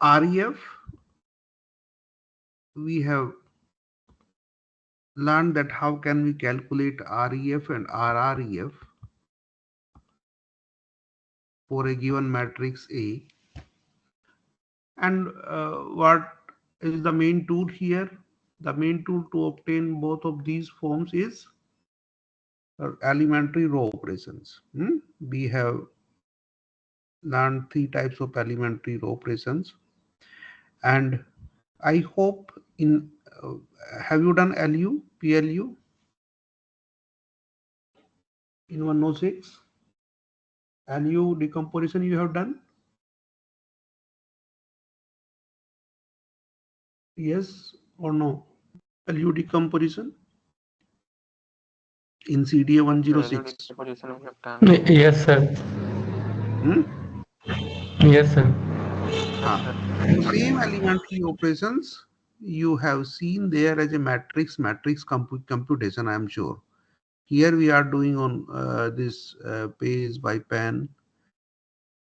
REF, we have learned that how can we calculate REF and RREF for a given matrix A, and what is the main tool here? The main tool to obtain both of these forms is elementary row operations. We have learned 3 types of elementary row operations, and I hope in have you done LU, PLU in 106? LU decomposition you have done? Yes or no? LU decomposition in CDA 106. Yes, sir. Hmm? Yes, sir. So same elementary operations you have seen there as a matrix computation, I am sure. Here we are doing on this page by pen,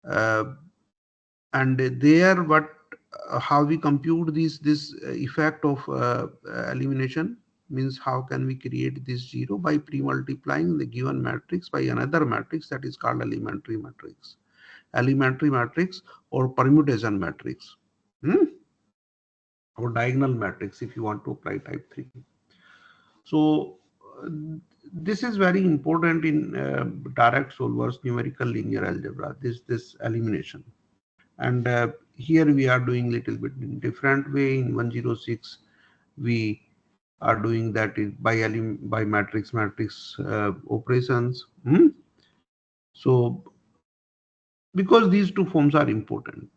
uh, and there what how we compute this effect of elimination, means how can we create this zero by pre-multiplying the given matrix by another matrix that is called elementary matrix or permutation matrix, or diagonal matrix if you want to apply type 3. So this is very important in direct solvers numerical linear algebra, this elimination. And here we are doing little bit in different way. In 106 we are doing that by matrix operations. So because these two forms are important,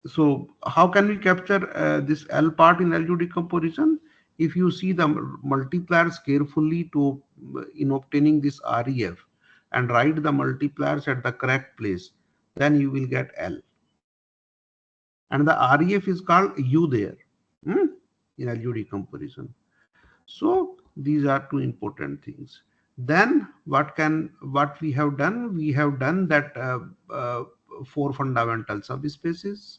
so how can we capture this L part in LU decomposition? If you see the multipliers carefully to in obtaining this REF and write the multipliers at the correct place, then you will get L. And the REF is called U there, in LU decomposition. So these are two important things. Then what we have done? We have done that 4 fundamental subspaces.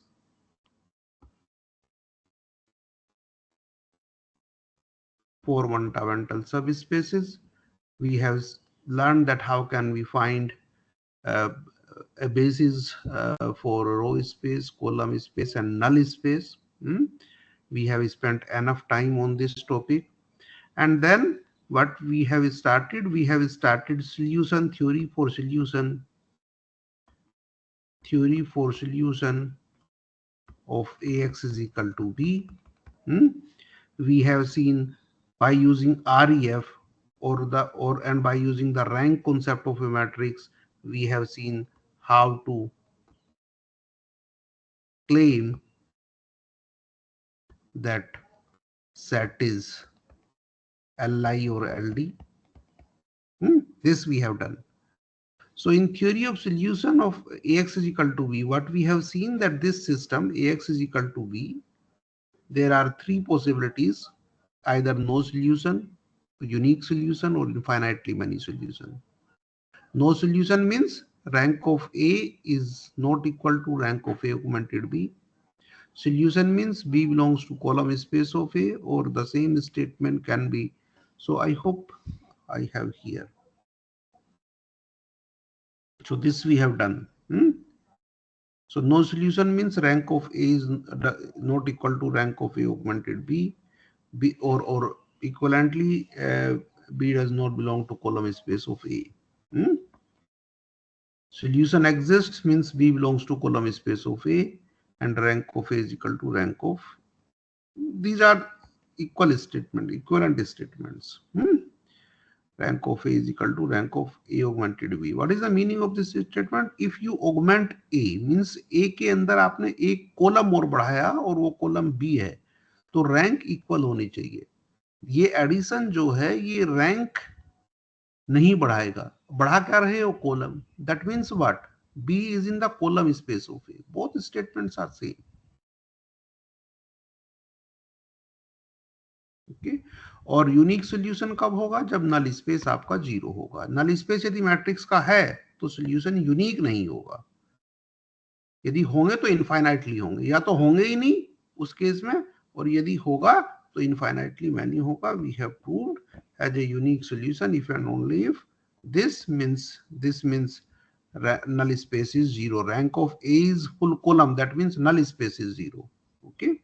For fundamental subspaces, we have learned that how can we find uh, a basis for row space, column space, and null space. We have spent enough time on this topic, and then what we have started solution theory for solution of AX is equal to B. We have seen by using REF and by using the rank concept of a matrix, we have seen how to claim that set is Li or LD. This we have done. So in theory of solution of AX is equal to B, what we have seen that this system AX is equal to B, there are 3 possibilities, either no solution, unique solution, or infinitely many solution. No solution means rank of A is not equal to rank of A augmented B. Solution means B belongs to column space of A, or the same statement can be. So I hope I have here. So this we have done. So no solution means rank of A is not equal to rank of A augmented B, or equivalently B does not belong to column space of A. Solution exists means B belongs to column space of A, and rank of A is equal to rank of. These are equivalent statements. Rank of A is equal to rank of A augmented B. What is the meaning of this statement? If you augment A, means A के अंदर आपने एक column और बढ़ाया और वो column B है, तो रैंक इक्वल होनी चाहिए. ये एडिशन जो है ये रैंक नहीं बढ़ाएगा, बढ़ा क्या रहे हो column. That means what? B is in the column space of A. Both statements are same. Okay. और यूनिक सोल्यूशन कब होगा? जब नल स्पेस आपका 0 होगा. नल स्पेस यदि मैट्रिक्स का है तो सोल्यूशन यूनिक नहीं होगा. यदि होंगे तो इनफाइनाइटली होंगे, या तो होंगे ही नहीं उस केस में, और यदि होगा तो इनफाइनाइटली मैनी होगा. We have proved as a unique solution if and only if this means null space is zero. Rank of A is full column, that means null space is zero. Okay,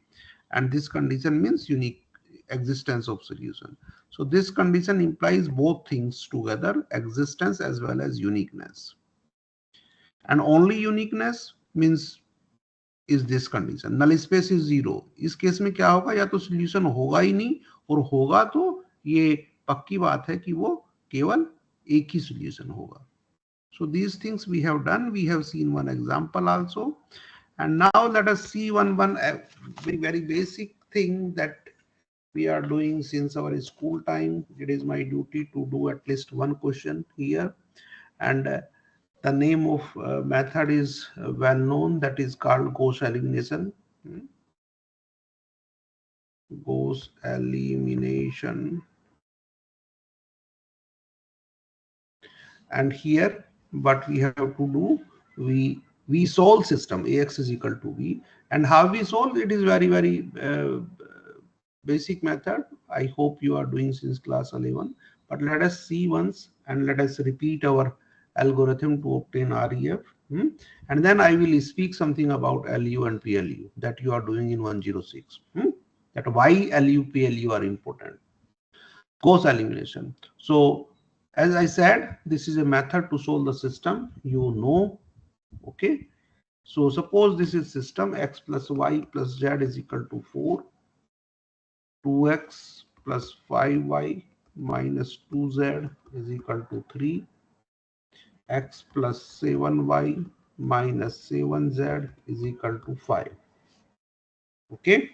and this condition means unique existence of solution. So this condition implies both things together, existence as well as uniqueness. And only uniqueness means is this condition. Null space is zero. इस case में क्या होगा, या तो solution होगा ही नहीं, और होगा तो ये पक्की बात है कि वो केवल एक ही solution होगा. So these things we have done. We have seen one example also. And now let us see one very basic thing that we are doing since our school time. It is my duty to do at least one question here. And the name of method is well known, that is called Gauss elimination. Gauss elimination. And here what we have to do, we solve system Ax is equal to b, and how we solve it is very basic method. I hope you are doing since class 11, but let us see once and let us repeat our algorithm to obtain REF. And then I will speak something about LU and PLU that you are doing in 106. That why LU PLU are important. Gauss elimination. So as I said, this is a method to solve the system, you know. Okay, so suppose this is system x plus y plus z is equal to 4, 2x plus 5y minus 2z is equal to 3, x plus 7y minus 7z is equal to 5. Okay,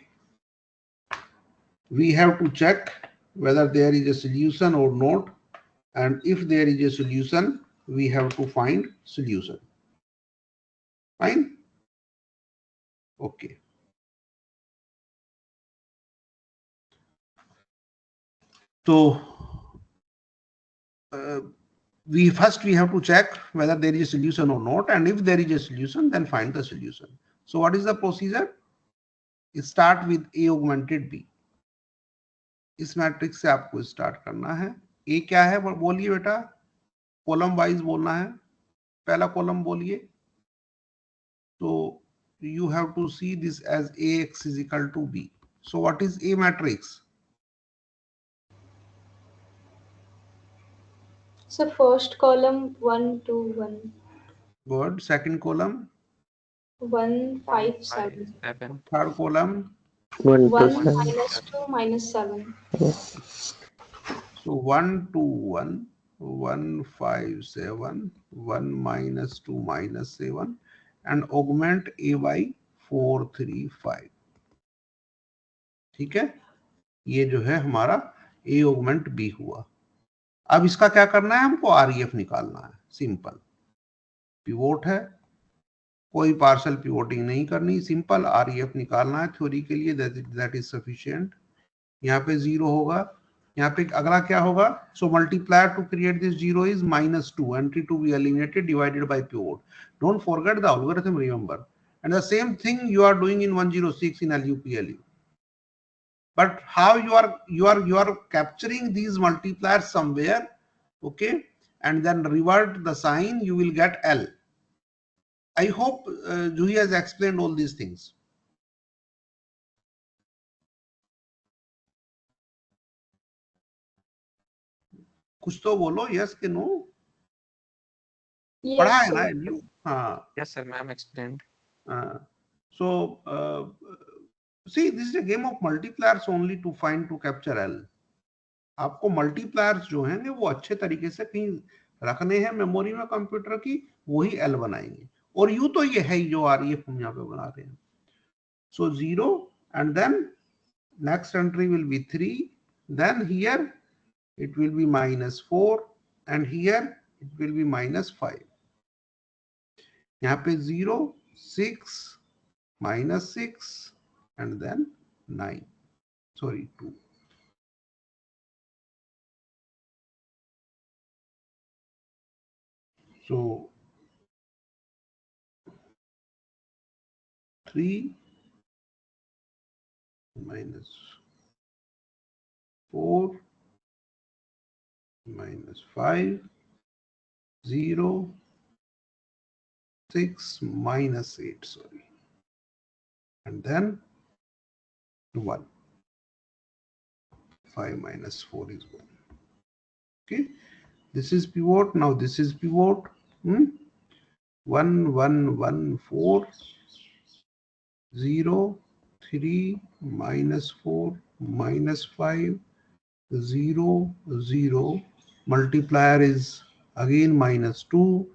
we have to check whether there is a solution or not, and if there is a solution, we have to find solution. Fine. Okay. So we have to check whether there is a solution or not, and if there is a solution, then find the solution. So what is the procedure? Start with A augmented B. इस matrix से आपको start करना है. ए क्या है बोलिए बेटा, column wise बोलना है. पहला कॉलम बोलिए. तो you have to see this as Ax is equal to B. So what is A matrix? So first column 1 2 1. Good. Second column 1 5 7. Third column 1 to 1 7. minus 2 minus 7. So 1 2 1 1 5 7 1 minus 2 minus 7 and augment A by 4 3 5. ठीक है, ये जो है हमारा A augment B हुआ. अब इसका क्या करना है, हमको REF निकालना है. सिंपल पिवोट है, कोई पार्शियल पिवोटिंग नहीं करनी, सिंपल REF निकालना है थ्योरी के लिए. That is sufficient. यहाँ पे 0 होगा, यहाँ पे अगला क्या होगा. So multiplier to create this 0 is -2. Entry to be eliminated divided by pivot. Don't forget the algorithm, remember. And the same thing you are doing in 106 in LUPLU. But how you are capturing these multipliers somewhere, okay, and then revert the sign, you will get L. I hope Juhi has explained all these things. कुछ तो बोलो, yes के no. Yes, पढ़ा है sir. ना LU? हाँ. Yes, sir, ma'am explained. So see, this is a game of multipliers only to find, to capture L. आपको multipliers जो हैं वो अच्छे तरीके से कहीं रखने हैं मेमोरी में कंप्यूटर की, वही L बनाएंगे. और यू तो ये है ही जो REF हम यहाँ पे बना रहे हैं. So 0 and then next entry will be 3, then here it will be -4 and here it will be -5. यहाँ पे 0 6 -6 and then 9, sorry 2. So 3 minus 4 minus 5 0 6 minus 8, sorry, and then 1. 5 minus 4 is 1. Okay, this is pivot. Now this is pivot. 1 1 1 4 0 3 minus 4 minus 5 0 0. Multiplier is again minus 2.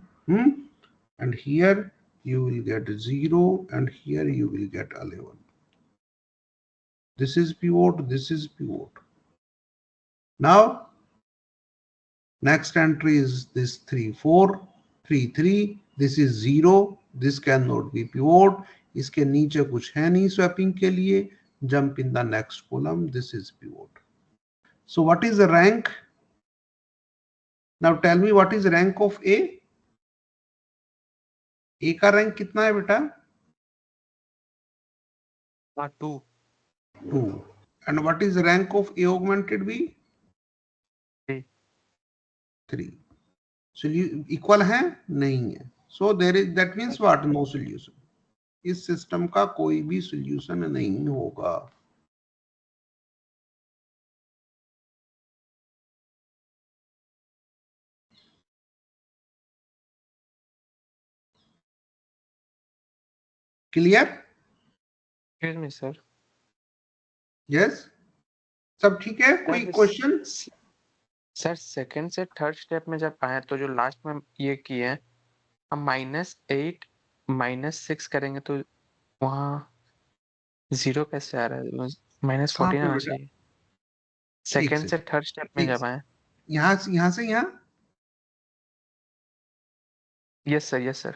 And here you will get 0, and here you will get 11. This is pivot, this is pivot. Now next entry is this 3 4 3 3. This is 0. This cannot be pivot. इसके नीचे कुछ है नहीं swapping के लिए. Jump in the next column. This is pivot. So what is the rank? Now tell me what is rank of A? A का rank कितना है बेटा? 2. 2. And what is the rank of A augmented B? 3. 3. So equal है? नहीं है. So there is, that means what? No solution. इस system का कोई भी सॉल्यूशन नहीं होगा. Clear? Excuse me, sir. Yes, सब ठीक है? कोई क्वेश्चन? सर सेकंड से थर्ड स्टेप में जब आए तो जो लास्ट में ये किए हैं, हम -8 -6 करेंगे तो वहाँ 0 कैसे आ रहा है? -14 आना चाहिए सेकंड से थर्ड स्टेप में जब आए. यहाँ से यहाँ. Yes sir, yes sir.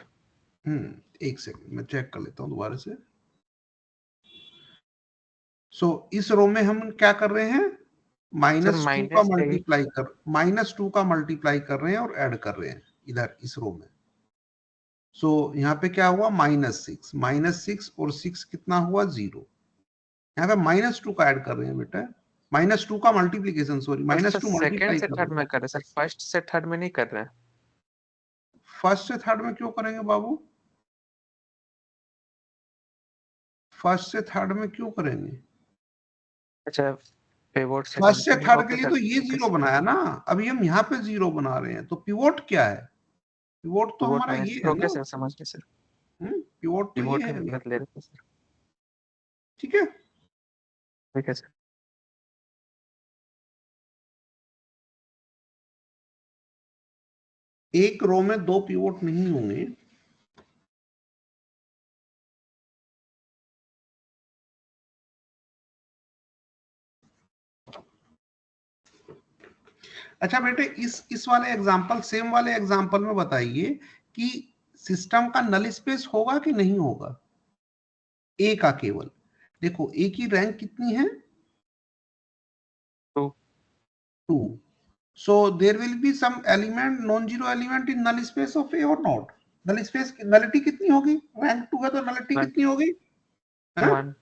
एक सेकंड मैं चेक कर लेता हूँ दोबारा से. सो इस रो में हम क्या कर रहे हैं? -2 का मल्टीप्लाई कर रहे हैं और ऐड कर रहे हैं इधर इस रो में. सो यहाँ पे क्या हुआ? -6 और 6 कितना हुआ? 0. यहाँ पे -2 का ऐड कर रहे हैं बेटा. -2 का मल्टीप्लीकेशन, सॉरी, -2 मल्टीप्लाई से थर्ड में कर रहे हैं सर, फर्स्ट से थर्ड में नहीं कर रहे हैं. फर्स्ट से थर्ड में क्यों करेंगे बाबू? फर्स्ट से थर्ड में क्यों करेंगे? अच्छा, पिवोट से फर्स्ट से थर्ड के लिए तो ये 0 बनाया ना. अभी हम यहाँ पे 0 बना रहे हैं. तो पिवोट क्या है? पिवोट तो हमारा ये है ना. सर समझ गए सर. पिवोट तो ये है. ले रहे सर. ठीक है, ठीक है सर. एक रो में 2 पिवोट नहीं होंगे. अच्छा बेटे, इस वाले एग्जांपल, सेम वाले एग्जांपल में बताइए कि सिस्टम का नल स्पेस होगा कि नहीं होगा? ए का केवल देखो, ए की रैंक कितनी है? 2. So there will be some element, non-zero element in null space of A or not? null space nullity कितनी होगी? रैंक 2 है तो nullity कितनी होगी? 1.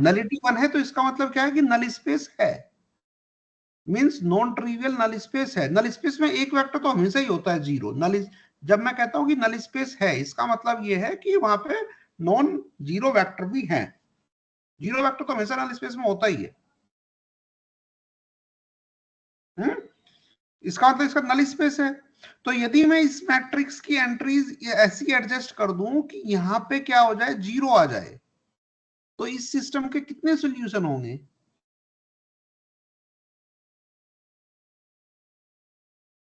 nullity 1 है तो इसका मतलब क्या है कि null space है. Means non trivial null space है. नल स्पेस में एक वेक्टर तो हमेशा ही होता है 0. जब मैं कहता हूं कि नल स्पेस है, इसका मतलब ये है कि वहां पे नॉन जीरो वेक्टर भी हैं. जीरो वेक्टर तो हमेशा नल स्पेस में होता ही है. इसका मतलब इसका नल स्पेस है. तो यदि मैं इस मैट्रिक्स की एंट्रीज ऐसी एडजस्ट कर दूं कि यहां पे क्या हो जाए? 0 आ जाए, तो इस सिस्टम के कितने सॉल्यूशन होंगे?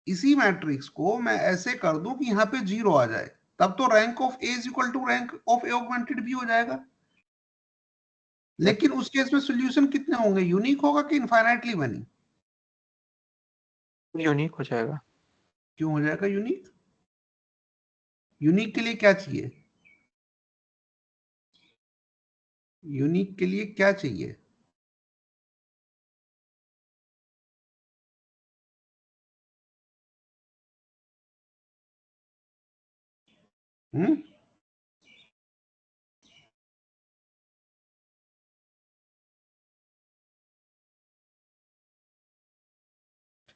इसी मैट्रिक्स को मैं ऐसे कर दूं कि यहां पे 0 आ जाए, तब तो rank of A is equal to rank of A augmented B हो जाएगा. लेकिन उस केस में सॉल्यूशन कितने होंगे? यूनिक होगा कि इनफाइनाइटली मैनी? यूनिक हो जाएगा. क्यों हो जाएगा यूनिक? यूनिक के लिए क्या चाहिए? यूनिक के लिए क्या चाहिए?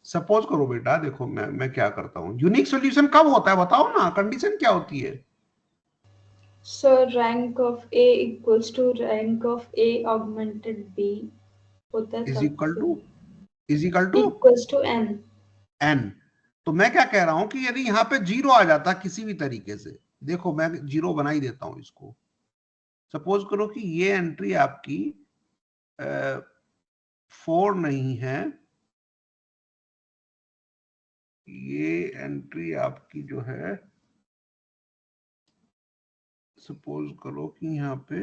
सपोज करो बेटा, देखो मैं क्या करता हूँ, यूनिक सॉल्यूशन कब होता है बताओ ना, कंडीशन क्या होती है? So rank of A equals to rank of A augmented B होता है इज तब इक्वल से to equals to N। N. तो मैं क्या कह रहा हूं कि यदि यहाँ पे जीरो आ जाता किसी भी तरीके से, देखो मैं जीरो बना ही देता हूं इसको। सपोज करो कि ये एंट्री आपकी 4 नहीं है, ये एंट्री आपकी जो है, सपोज करो कि यहाँ पे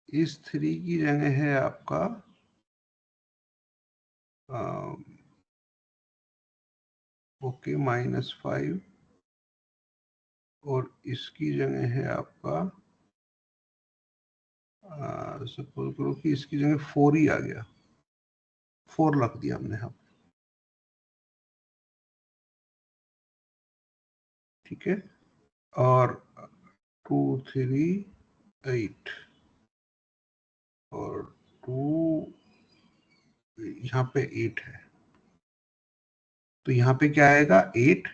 इस 3 की जगह है आपका ओके -5, और इसकी जगह है आपका सपोज करो कि इसकी जगह 4 ही आ गया, 4 रख दिया हमने यहाँ, ठीक है। और 2 3 8 और 2 यहाँ पे 8 है, तो यहाँ पे क्या आएगा 8,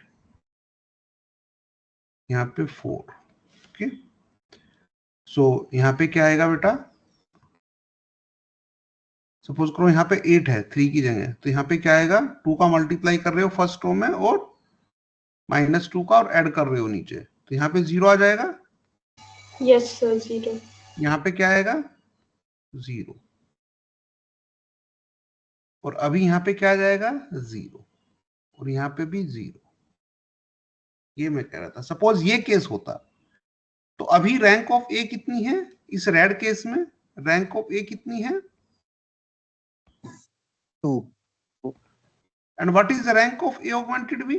यहाँ पे 4, ओके। सो यहाँ पे क्या आएगा बेटा, सपोज करो यहाँ पे 8 है 3 की जगह, तो यहाँ पे क्या आएगा, 2 का मल्टीप्लाई कर रहे हो फर्स्ट रो में और -2 का और ऐड कर रहे हो नीचे, तो यहाँ पे 0 आ जाएगा। Yes sir 0। यहाँ पे क्या आएगा 0, और अभी यहाँ पे क्या आ जाएगा 0, और यहाँ पे भी 0। ये मैं कह रहा था, सपोज ये केस होता, तो अभी रैंक ऑफ ए कितनी है इस रेड केस में, रैंक ऑफ ए कितनी है 2, and what is the rank of A augmented B,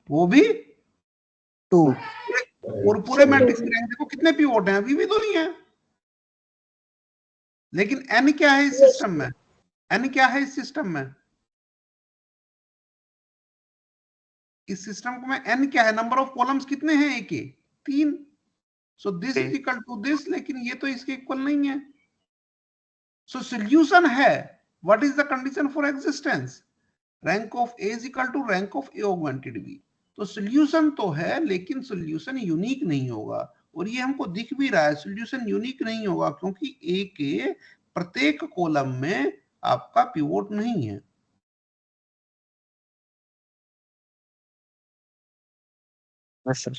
वो भी 2, और पूरे मैट्रिक्स की रैंक देखो कितने पिवोट हैं, अभी भी तो नहीं है। लेकिन एन क्या है इस सिस्टम में, एन क्या है इस सिस्टम में, इस सिस्टम में एन क्या है, नंबर ऑफ कॉलम्स कितने हैं ए के 3, so this is equal to this, लेकिन ये तो इसके इक्वल नहीं है। सो सॉल्यूशन है, what is the condition for existence, rank of A is equal to rank of A augmented B. तो सॉल्यूशन तो है, लेकिन सॉल्यूशन यूनिक नहीं होगा, और ये हमको दिख भी रहा है, सॉल्यूशन यूनिक नहीं होगा क्योंकि ए के प्रत्येक कॉलम में आपका पिवोट नहीं है। सर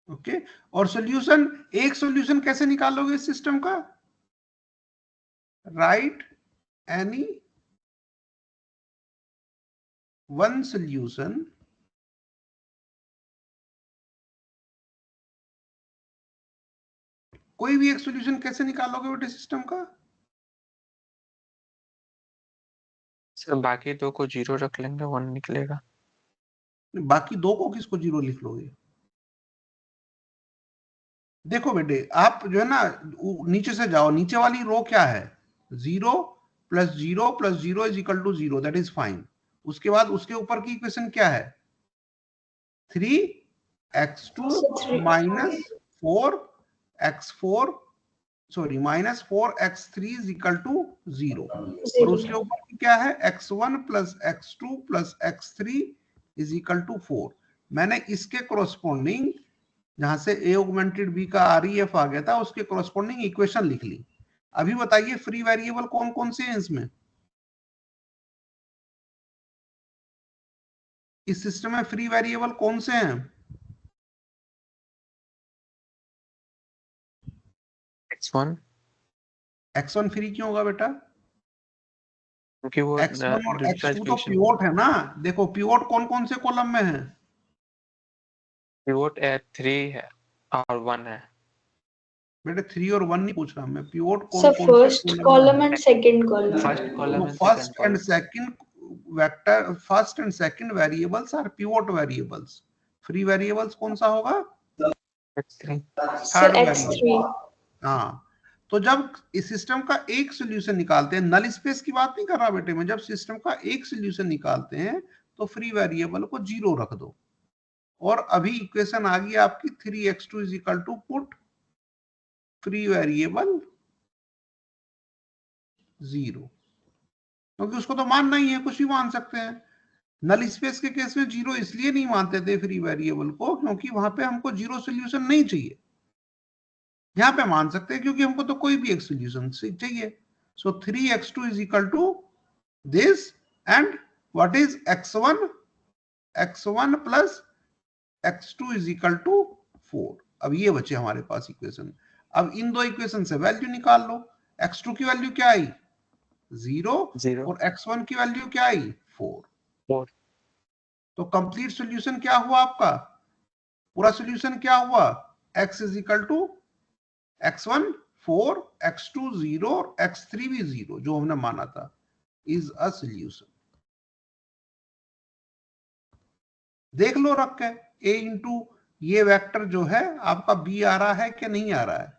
ओके, और सॉल्यूशन, एक सॉल्यूशन कैसे निकालोगे इस सिस्टम का, राइट एनी वन सॉल्यूशन कोई भी एक सॉल्यूशन कैसे निकालोगे बेटे सिस्टम का, सर बाकी दो को 0 रख लेंगे 1 निकलेगा। बाकी दो को किसको 0 लिख लोगे, देखो बेटे आप जो है ना नीचे से जाओ, नीचे वाली रो क्या है 0 + 0 + 0 is equal to 0, that is fine. उसके बाद उसके ऊपर की इक्वेशन क्या है 3x2 -4x4 sorry -4x3 is equal to 0, और उसके ऊपर की क्या है x1 + x2 + x3 is equal to 4। मैंने इसके कोरोस्पोंडिंग जहां से ए ऑगमेंटेड बी का आरईएफ आ गया था उसके कोरोस्पोंडिंग इक्वेशन लिख ली। अभी बताइए फ्री वेरिएबल कौन कौन से हैं इसमें, इस सिस्टम में फ्री वेरिएबल कौन से हैं, x1 फ्री क्यों होगा बेटा, क्योंकि वो x1 और x2 तो पिवोट है ना, देखो पिवोट कौन कौन से कॉलम में है, पिवोट 3 है और 1 है। बेटे 3 और 1 नहीं पूछ रहा मैं, पिवोट कौन सर कौन फर्स्ट से column and second column, first column and first and second vector, first and second variables are pivot variables, free variables कौन सा होगा x3। Third x3। वेरिएबल। हाँ, तो जब इस सिस्टम का एक सॉल्यूशन निकालते हैं, नल स्पेस की बात नहीं कर रहा बेटे मैं, जब सिस्टम का एक सॉल्यूशन निकालते हैं तो फ्री वेरिएबल को 0 रख दो। और अभी इक्वेशन आ गई आपकी 3x2 is equal to put free variable 0, क्योंकि उसको तो मानना ही है, कुछ भी मान सकते हैं। नल स्पेस के केस में 0 इसलिए नहीं मानते थे फ्री वेरिएबल को, क्योंकि वहां पे हमको 0 सोल्यूशन नहीं चाहिए। यहां पे मान सकते हैं क्योंकि हमको तो कोई भी एक सोल्यूशन चाहिए। So 3x2 is equal to this and what is x1 plus x2 is equal to 4। अब ये बचे हमारे पास इक्वेशन। अब इन दो इक्वेशन से वैल्यू निकाल लो। x2 की वैल्यू क्या आई? 0 और x1 की वैल्यू क्या आई? 4। तो कंप्लीट सॉल्यूशन क्या हुआ आपका? पूरा सॉल्यूशन क्या हुआ? x is equal to x1 4, x2 0 और x3 भी 0 जो हमने माना था, इज अ सॉल्यूशन। देख लो रख के a इंटू ये वेक्टर जो है आपका b आ रहा है कि नहीं आ रहा है?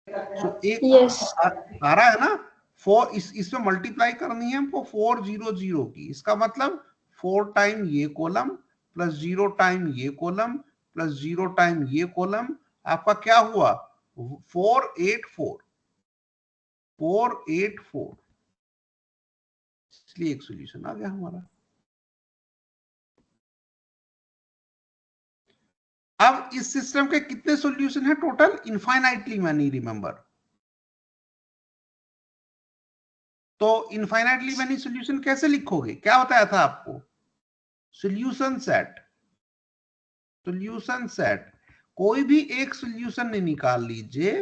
तो एक यस आ रहा है ना। 4 इसमें मल्टीप्लाई करनी है हमको 4 0 0 की। इसका मतलब 4 टाइम ये कॉलम प्लस 0 टाइम ये कॉलम प्लस 0 टाइम ये कॉलम, आपका क्या हुआ? 4 8 4 4 8 4। इसलिए एक सॉल्यूशन आ गया हमारा। अब इस सिस्टम के कितने सॉल्यूशन है टोटल? Infinitely many, remember. तो इनफाइनाइटली मैनी सॉल्यूशन कैसे लिखोगे? क्या बताया था आपको? Solution set. सॉल्यूशन सेट, कोई भी एक सॉल्यूशन निकाल लीजिए,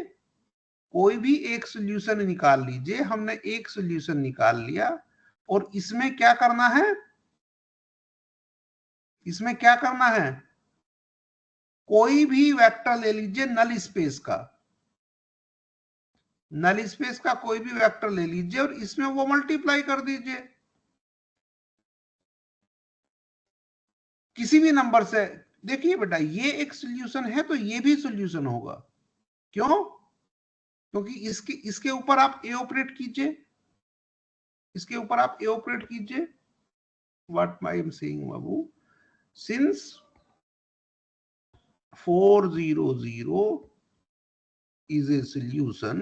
कोई भी एक सॉल्यूशन निकाल लीजिए। हमने एक सॉल्यूशन निकाल लिया और इसमें क्या करना है? इसमें क्या करना है? कोई भी वेक्टर ले लीजिए नल स्पेस का, नल स्पेस का कोई भी वेक्टर ले लीजिए और इसमें वो मल्टीप्लाई कर दीजिए किसी भी नंबर से। देखिए बेटा, ये एक सॉल्यूशन है तो ये भी सॉल्यूशन होगा। क्यों? क्योंकि इसके ऊपर आप ए ऑपरेट कीजिए, इसके ऊपर आप ए ऑपरेट कीजिए। What I am saying Babu, since 4 0 0 is a solution,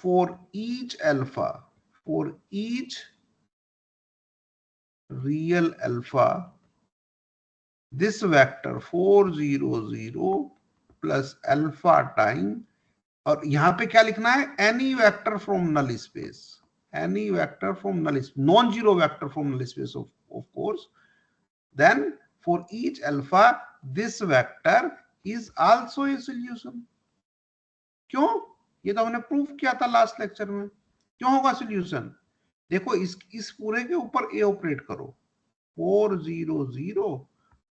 for each alpha, for each real alpha, this vector 4 0 0 plus alpha time, और यहां पे क्या लिखना है? Any vector from null space, any vector from null space, non zero vector from null space of course. Then for each alpha this vector is also a solution. क्यों? ये तो हमने प्रूव किया था लास्ट लेक्चर में। क्यों होगा solution? देखो इस पूरे के ऊपर ए ऑपरेट करो, 4 0 0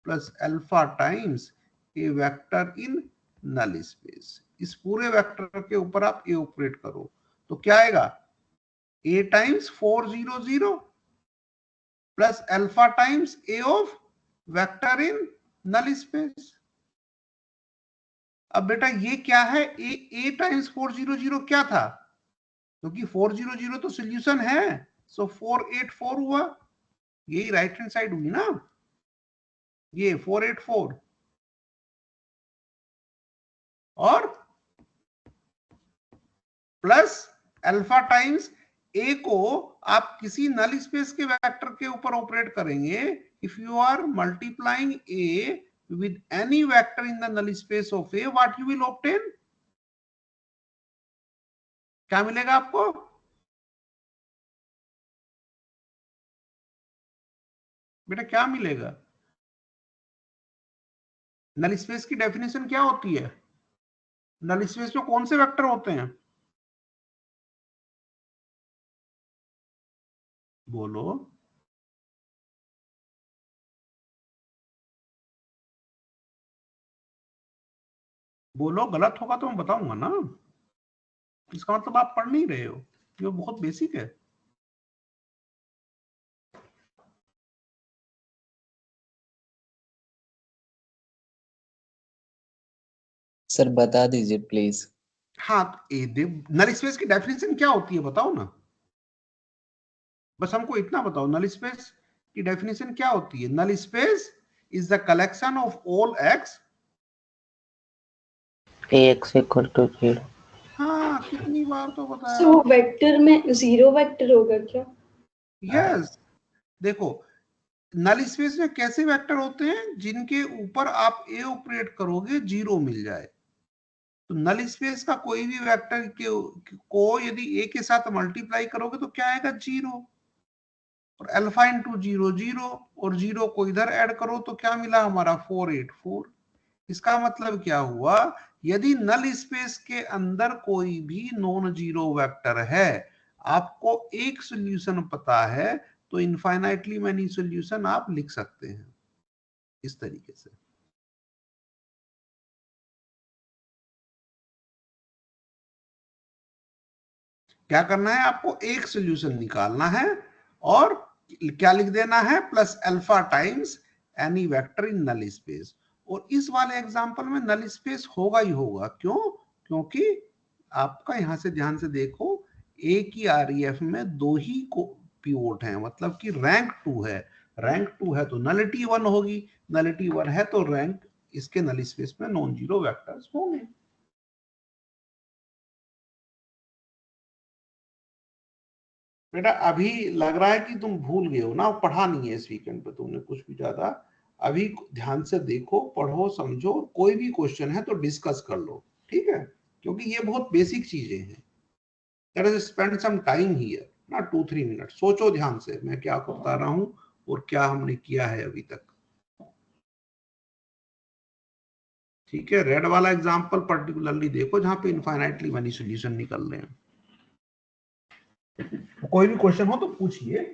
plus alpha times A vector in null space. इस पूरे वेक्टर के ऊपर आप ए ऑपरेट करो तो क्या आएगा? A times 4 0 0 plus alpha times A of vector in null space. अब बेटा ये क्या है? ए टाइम्स 4 0 0 क्या था? क्योंकि 4 0 0 तो सोल्यूशन है, सो 4 8 4 हुआ। यही राइट हैंड साइड हुई ना, ये 4 8 4। और प्लस अल्फा टाइम्स ए को आप किसी नल स्पेस के वेक्टर के ऊपर ऑपरेट करेंगे। If you are multiplying A with any vector in the null space of A, what you will obtain? क्या मिलेगा आपको? बेटा क्या मिलेगा? नल स्पेस की डेफिनेशन क्या होती है? नल स्पेस में कौन से वेक्टर होते हैं? बोलो। बोलो, गलत होगा तो मैं बताऊंगा ना। इसका मतलब आप पढ़ नहीं रहे हो, ये बहुत बेसिक है। सर बता दीजिए प्लीज। हाँ, नल स्पेस की डेफिनेशन क्या होती है बताओ ना, बस हमको इतना बताओ, नल स्पेस की डेफिनेशन क्या होती है? Null space is the collection of all x. ax equal to 0। हाँ, कितनी बार तो बताया। सो वो वेक्टर में जीरो वेक्टर होगा क्या? यस, देखो नल स्पेस में कैसे वेक्टर होते हैं? जिनके ऊपर आप ए ऑपरेट करोगे जीरो मिल जाए। तो नल स्पेस का कोई भी वेक्टर को यदि ए के साथ मल्टीप्लाई करोगे तो क्या आएगा? जीरो। और अल्फा इंटू जीरो जीरो, और जीरो को इधर ऐड करो तो क्या मिला हमारा? 484। इसका मतलब क्या हुआ? यदि नल स्पेस के अंदर कोई भी नॉन जीरो वेक्टर है, आपको एक सॉल्यूशन पता है, तो इनफाइनाइटली मैनी सॉल्यूशन आप लिख सकते हैं इस तरीके से। क्या करना है आपको? एक सॉल्यूशन निकालना है और क्या लिख देना है? Plus alpha times any vector in null space. और इस वाले एग्जांपल में नल स्पेस होगा ही होगा। क्यों? क्योंकि आपका यहां से ध्यान से देखो, ए की आरईएफ में दो ही को पिवोट है, मतलब कि रैंक 2 है। रैंक 2 है तो नलिटी 1 होगी, नलिटी 1 है तो रैंक इसके नल स्पेस में नॉन जीरो वेक्टर्स होंगे। बेटा अभी लग रहा है कि तुम भूल गए हो ना, पढ़ा नहीं है इस वीकेंड पे तुमने कुछ भी ज्यादा। अभी ध्यान से देखो, पढ़ो, समझो, कोई भी क्वेश्चन है तो डिस्कस कर लो, ठीक है? क्योंकि ये बहुत बेसिक चीजें हैं। Let us spend some time here ना, 2-3 मिनट सोचो ध्यान से मैं क्या बता रहा हूं और क्या हमने किया है अभी तक। ठीक है, रेड वाला एग्जांपल पर्टिकुलरली देखो जहां पे इनफाइनाइटली मनी सॉल्यूशन निकल रहे हैं। कोई भी क्वेश्चन हो तो पूछिए।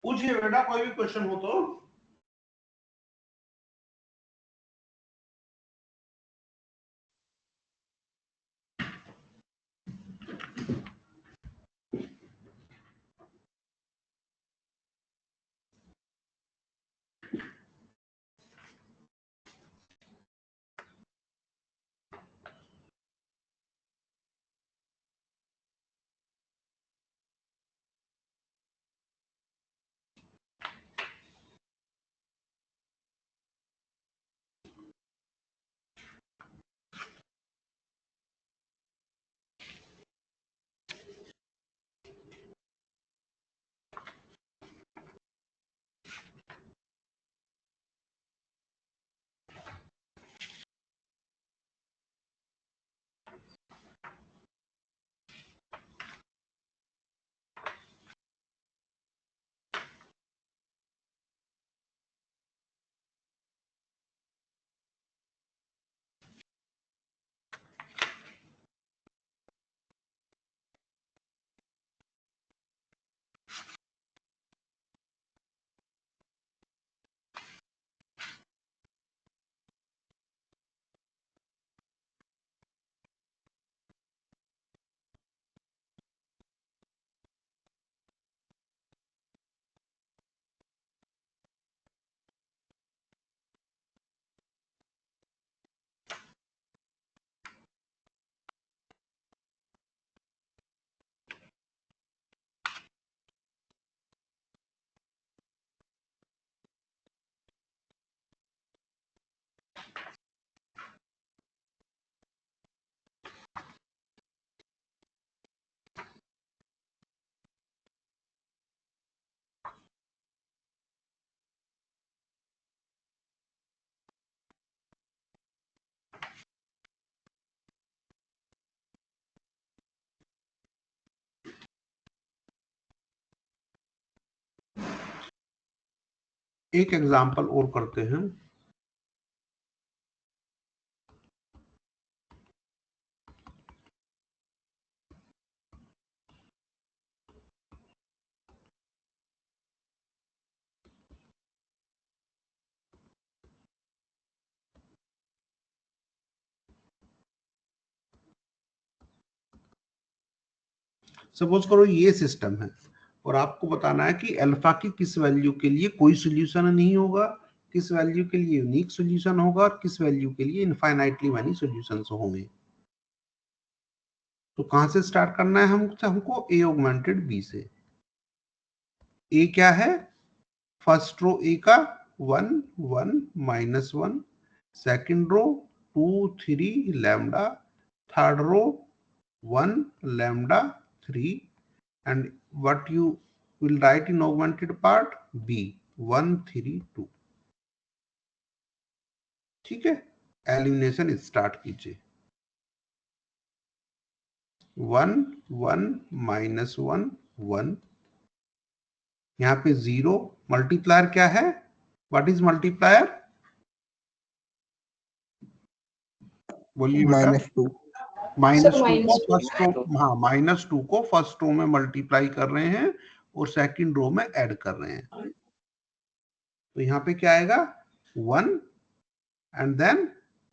पूछिए बेटा, कोई भी क्वेश्चन हो तो। एक एग्जांपल और करते हैं। सपोज करो ये सिस्टम है और आपको बताना है कि अल्फा की किस वैल्यू के लिए कोई सॉल्यूशन नहीं होगा, किस वैल्यू के लिए यूनिक सॉल्यूशन होगा और किस वैल्यू के लिए इनफाइनाइटली मैनी सॉल्यूशंस होंगे। तो कहां से स्टार्ट करना है हमको ए ऑगमेंटेड बी से। ए क्या है? फर्स्ट रो ए का 1 1 -1, second row 2 3 lambda, third row 1 lambda 3, and what you will write in augmented part b 1 3 2। ठीक है, एलिमिनेशन स्टार्ट कीजिए। 1 1 -1 1, यहाँ पे 0। मल्टीप्लायर क्या है? What is multiplier? बोलिए बेटा। -2 -2 को -2 फर्स्ट रो, हाँ -2 को फर्स्ट रो में मल्टीप्लाई कर रहे हैं और सेकंड रो में ऐड कर रहे हैं। तो यहाँ पे क्या आएगा? 1 एंड देन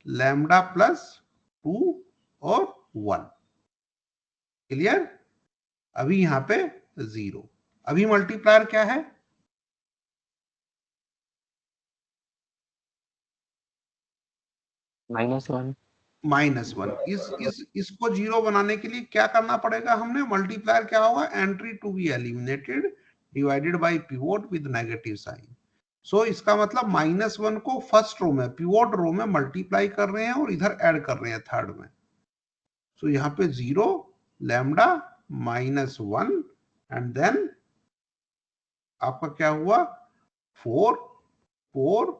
लैम्डा प्लस 2 और 1। क्लियर? अभी यहाँ पे 0। अभी मल्टीप्लायर क्या है? -1। -1। इसको 0 बनाने के लिए क्या करना पड़ेगा हमने? मल्टीप्लायर क्या होगा? Entry to be eliminated divided by pivot with negative sign. So इसका मतलब -1 को फर्स्ट रो में पिवोट रो में मल्टीप्लाई कर रहे हैं और इधर ऐड कर रहे हैं थर्ड में। सो यहाँ पे 0 लैम्डा -1 एंड देन आपका क्या हुआ? 4 4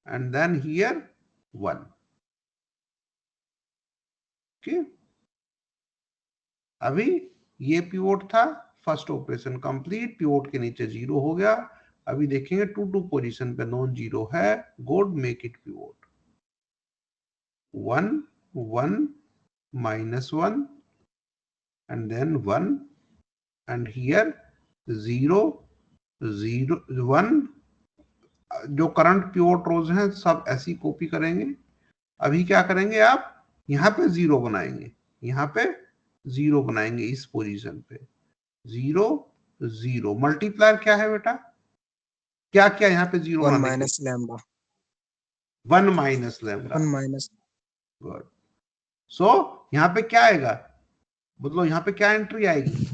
एंड देन हियर 1। ओके, अभी ये पिवोट था, फर्स्ट ऑपरेशन कंप्लीट, पिवोट के नीचे 0 हो गया। अभी देखेंगे 2 2 पोजीशन पे नॉन जीरो है, good, make it pivot. 1 1 -1 and then 1 and here 0 0 1। जो करंट पिवोट रोज हैं सब ऐसी कॉपी करेंगे। अभी क्या करेंगे आप? यहाँ पे 0 बनाएंगे, यहाँ पे 0 बनाएंगे इस पोजीशन पे। 0 0 मल्टीप्लायर क्या है बेटा? क्या क्या यहाँ पे 0 1 बनाने के? - लैम्डा 1 - लैम्डा। 1 - गुड। सो यहाँ पे क्या आएगा? मतलब यहाँ पे क्या एंट्री आएगी?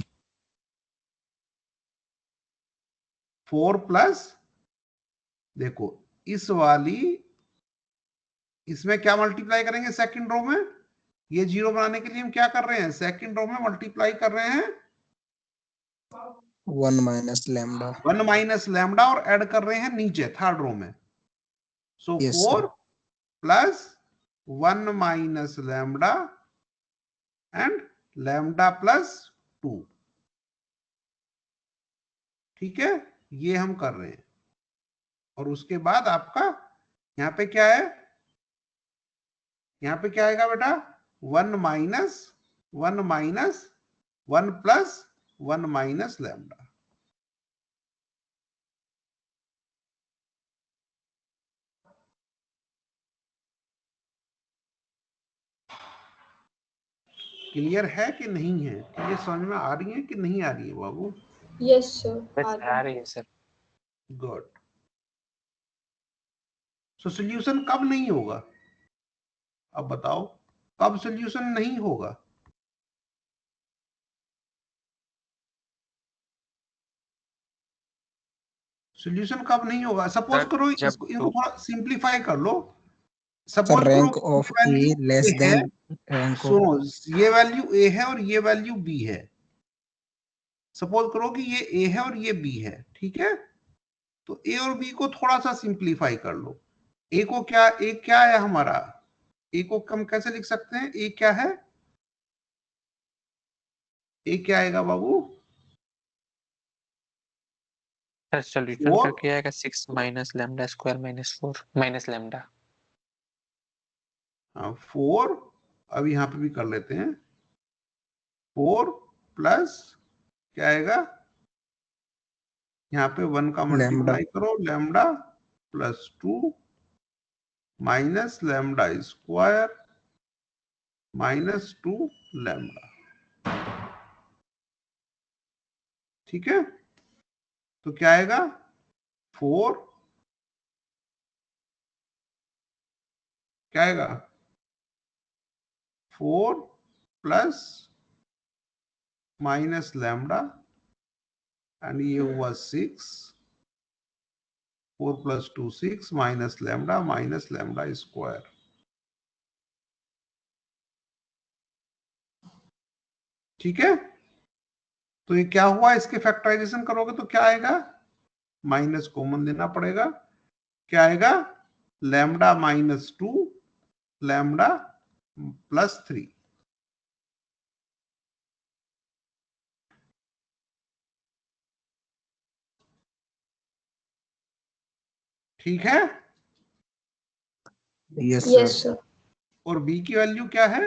4 प्लस, देखो इस वाली, इसमें क्या मल्टीप्लाई करेंगे सेकंड रो में? ये 0 बनाने के लिए हम क्या कर रहे हैं? सेकंड रो में मल्टीप्लाई कर रहे हैं 1 - लैम्डा 1 - लैम्डा और ऐड कर रहे हैं नीचे थर्ड रो में। सो Yes, 4 sir. Plus 1 - lambda and lambda plus 2। ठीक है, ये हम कर रहे हैं। और उसके बाद आपका यहाँ पे क्या है? यहाँ पे क्या आएगा बेटा? 1 माइनस 1 प्लस 1 - लैम्डा। क्लियर है कि नहीं है? ये समझ में आ रही है कि नहीं आ रही है बाबू? यस सर, बस आ रही है सर। गुड। सो सॉल्यूशन कब नहीं होगा? अब बताओ, कब सॉल्यूशन नहीं होगा? सॉल्यूशन कब नहीं होगा? सपोज सर करो जब इनको थोड़ा सिंप्लीफाई कर लो। Sir, सपोज करो rank कि of ये A less वैल्यू ए है। than rank of सुनो, ये वैल्यू ए है और ये वैल्यू बी है। सपोज करो कि ये ए है और ये बी है, ठीक है? तो ए और बी को थोड़ा सा सिंप्लीफाई कर लो। ए को क्या, ए क्या है हमारा? ए को हम कैसे लिख सकते हैं? ए क्या है? ए क्या आएगा बाबू? सर सॉल्यूशन 4 का क्या आएगा 6 minus lambda square minus 4 minus lambda 4 अब यहाँ पे भी कर लेते हैं 4 प्लस क्या आएगा यहाँ पे 1 का लैम्डा मल्टीप्लाई करो lambda plus 2 minus lambda square minus 2 lambda. ठीक है, तो क्या आएगा 4 क्या आएगा 4 प्लस माइनस लैम्डा एंड ये हुआ 6 4 प्लस 2 6 माइनस लैम्डा स्क्वायर। ठीक है, तो ये क्या हुआ, इसके फैक्टराइजेशन करोगे तो क्या आएगा, माइनस कॉमन लेना पड़ेगा, क्या आएगा लैम्डा माइनस 2 लैम्डा प्लस 3। ठीक है, यस Yes, सर sir. और b की वैल्यू क्या है,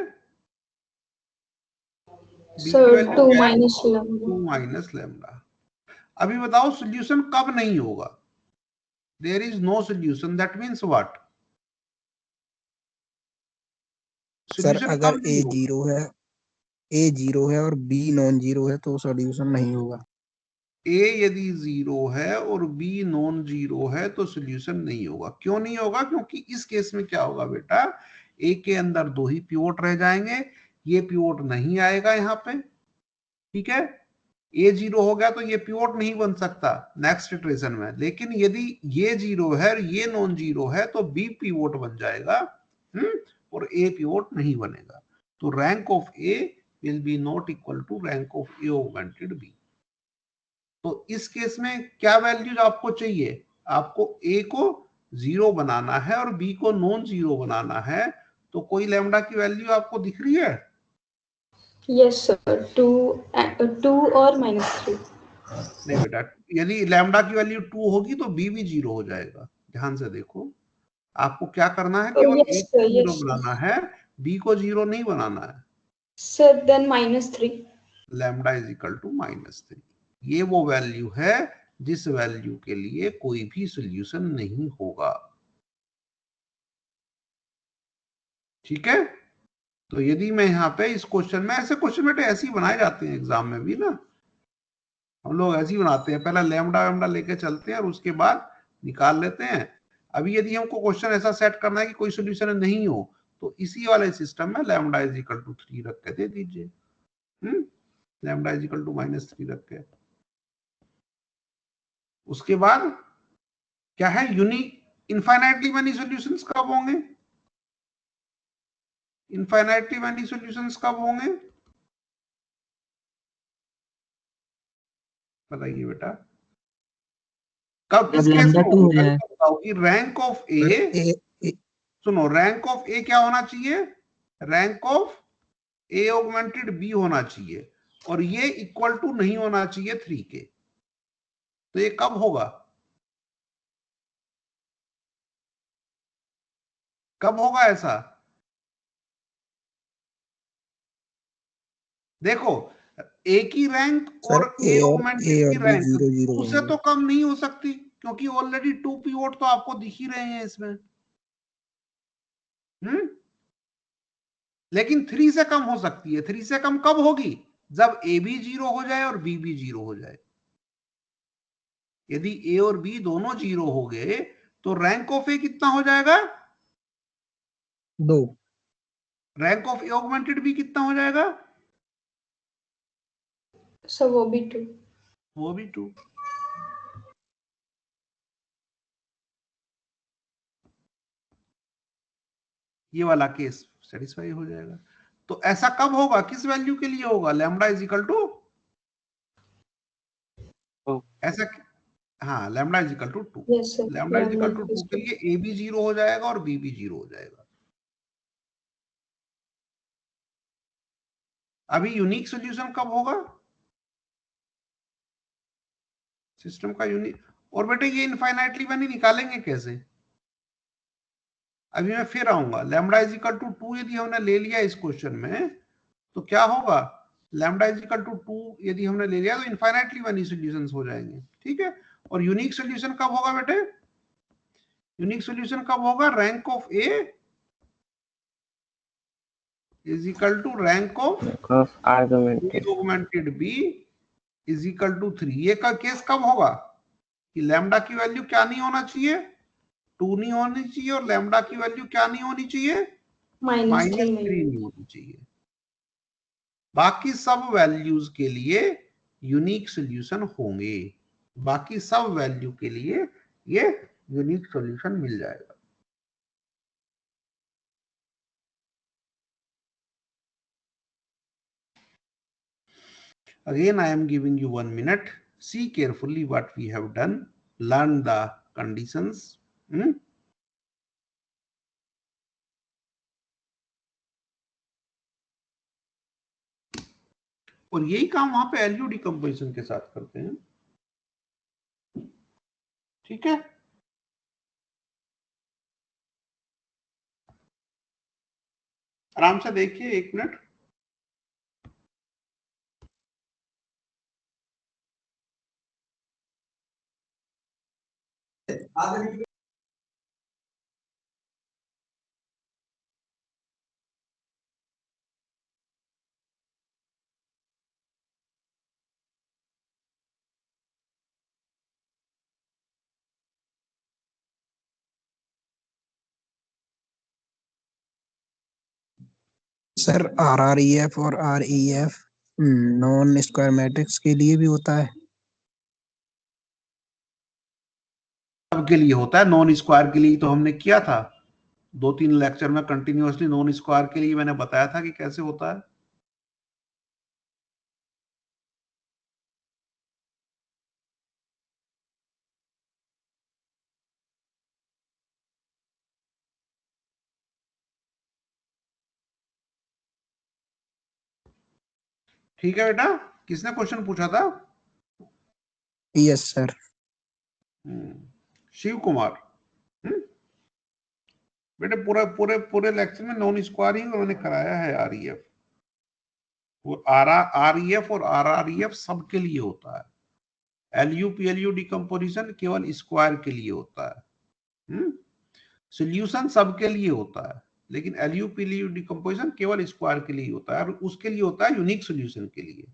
b की Sir, वैल्यू 2 क्या है minus lambda. 2 minus lambda. अभी बताओ सॉल्यूशन कब नहीं होगा, there is no solution, that means what, sir solution अगर कब ए नहीं होगा, जीरो है ए जीरो है और बी नॉन जीरो है तो सॉल्यूशन नहीं होगा। ए यदि जीरो है और बी नॉन जीरो है तो सॉल्यूशन नहीं होगा। क्यों नहीं होगा, क्योंकि इस केस में क्या होगा बेटा, ए के अंदर 2 ही पिवोट रह जाएंगे, ये पिवोट नहीं आएगा यहाँ पे। ठीक है, ए जीरो हो गया तो ये पिवोट नहीं बन सकता नेक्स्ट इटरेशन में, लेकिन यदि ये जीरो है और ये नॉन जीरो है तो बी पिवोट बन जाएगा और ए पिवोट नहीं बनेगा। तो rank of A will be not equal to rank of A augmented B. तो इस केस में क्या वैल्यूज आपको चाहिए, आपको ए को 0 बनाना है और बी को नॉन जीरो बनाना है, तो कोई लैम्डा की वैल्यू आपको दिख रही है, Yes, sir. 2 or minus 3. नहीं बेटा, यदि लैम्डा की वैल्यू 2 होगी तो बी भी 0 हो जाएगा। ध्यान से देखो, आपको क्या करना है, Oh, केवल ए yes, को sir. 0 Yes, sir. बनाना है, बी को 0 नहीं बनाना है। Sir, then minus 3. Lambda is equal to -3, ये वो वैल्यू है जिस वैल्यू के लिए कोई भी सॉल्यूशन नहीं होगा। ठीक है, तो यदि मैं यहाँ पे इस क्वेश्चन में, ऐसे क्वेश्चन बेटे ऐसे ही बनाए जाते हैं एग्जाम में भी ना, हम लोग ऐसे ही बनाते हैं, पहला लैम्डा वैम्डा लेके चलते हैं और उसके बाद निकाल लेते हैं। अभी यदि हमको क्वेश्चन ऐसा सेट करना है कि कोई सोल्यूशन नहीं हो, तो इसी वाले सिस्टम में लैम्डा इज इक्वल टू 3 रख के दे दीजिए, लैम्डा इज इक्वल टू -3 रख के। उसके बाद क्या है, यूनिक इनफाइनाइटली मेनी सॉल्यूशंस कब होंगे, इनफाइनाइटली मेनी सॉल्यूशंस कब होंगे, बताइए बेटा, कब, जब इस केस लैम्डा में 2 होंगे, हो पहले जाए। तो बताओ कि रैंक ऑफ सर ए, सुनो, रैंक ऑफ ए क्या होना चाहिए, rank of A augmented B होना चाहिए, और ये इक्वल टू नहीं होना चाहिए 3 के। तो ये कब होगा, कब होगा ऐसा, देखो ए की रैंक सर और ए ए ऑगमेंटेड की और बी रैंक 0 0 2 से होंगे। तो कम नहीं हो सकती, क्योंकि ऑलरेडी 2 पिवोट तो आपको दिख ही रहे हैं इसमें, लेकिन 3 से कम हो सकती है। 3 से कम कब होगी, जब ए भी 0 हो जाए और बी भी 0 हो जाए। यदि ए और बी दोनों 0 हो गए तो रैंक ऑफ ए कितना हो जाएगा, 2। Rank of A augmented B कितना हो जाएगा, So, वो भी 2. वो भी 2। ये वाला केस सेटिस्फाई हो जाएगा। तो ऐसा कब होगा, किस वैल्यू के लिए होगा, लैम्डा इज इक्वल टू ऐसा, हाँ lambda is equal to 2, Yes, sir. Lambda is equal to Lambda 2 is के 2. लिए ए भी 0 हो जाएगा और बी भी 0 हो जाएगा। अभी यूनिक सॉल्यूशन कब होगा, सिस्टम का यूनिक, और बेटे ये इनफाइनाइटली मैनी निकालेंगे कैसे? अभी मैं फिर आऊंगा। लैम्डा इज इक्वल टू 2 यदि हमने ले लिया इस क्वेश्चन में तो क्या होगा? लैम्डा इज इक्वल टू 2 यदि हमने ले लिया तो इनफाइनाइटली मैनी सॉल्यूशंस हो जाएंगे, ठीक है। और यूनिक सॉल्यूशन कब होगा बेटे? यूनिक सॉल्यूशन कब होगा? Rank of A is equal to rank of augmented B is equal to 3। ये का केस कब होगा कि लैम्डा की वैल्यू क्या नहीं होना चाहिए? 2 नहीं होनी चाहिए, और लैम्डा की वैल्यू क्या नहीं होनी चाहिए? -3 -3 नहीं होनी चाहिए। बाकी सब वैल्यूज के लिए यूनिक सॉल्यूशन होंगे, बाकी सब वैल्यू के लिए ये यूनिक सॉल्यूशन मिल जाएगा। Again, I am giving you 1 minute. See carefully what we have done. Learn the conditions. और यही काम वहां पे एलयू डिकम्पोजिशन के साथ करते हैं, ठीक है। आराम से देखिए, 1 मिनट। सर RREF और REF नॉन स्क्वायर मैट्रिक्स के लिए भी होता है? सबके लिए होता है। नॉन स्क्वायर के लिए तो हमने किया था 2-3 लेक्चर में कंटिन्यूअसली। नॉन स्क्वायर के लिए मैंने बताया था कि कैसे होता है। ठीक है बेटा, किसने क्वेश्चन पूछा था? Yes sir. शिव कुमार। बेटे पूरा पूरे पूरे लेक्चर में नॉन स्क्वायर ही उन्होंने कराया है। आरईएफ और आरईएफ और आरआरईएफ सबके लिए होता है। एलयू पीएलयू डिकम्पोजिशन केवल स्क्वायर के लिए होता है। सॉल्यूशन सबके लिए होता है, लेकिन एलयू पीएलयू डिकम्पोजिशन केवल स्क्वायर के लिए होता है, और उसके लिए होता है यूनिक सॉल्यूशन के लिए।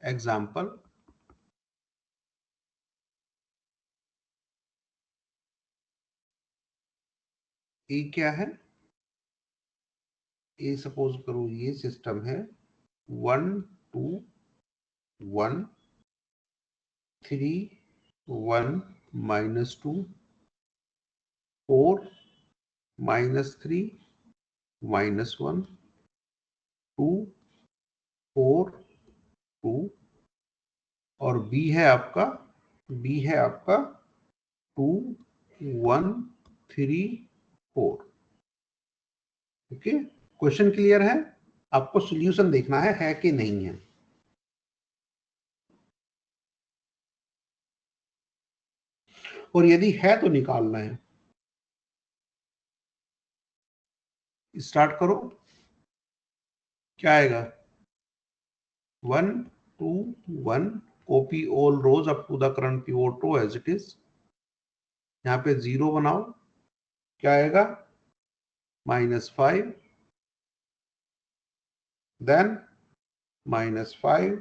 एग्जाम्पल, ए क्या है? ए सपोज करो ये सिस्टम है 1 2 1 3 1 -2 4 -3 -1 2 4 2, और बी है आपका 2 1 3 4। ओके, क्वेश्चन क्लियर है? आपको सॉल्यूशन देखना है कि नहीं है। और यदि है तो निकालना है। स्टार्ट करो। क्या आएगा 1 2 1 copy all rows up to the current pivot row as it is. यहाँ पे 0 बनाओ, क्या आएगा -5, then -5,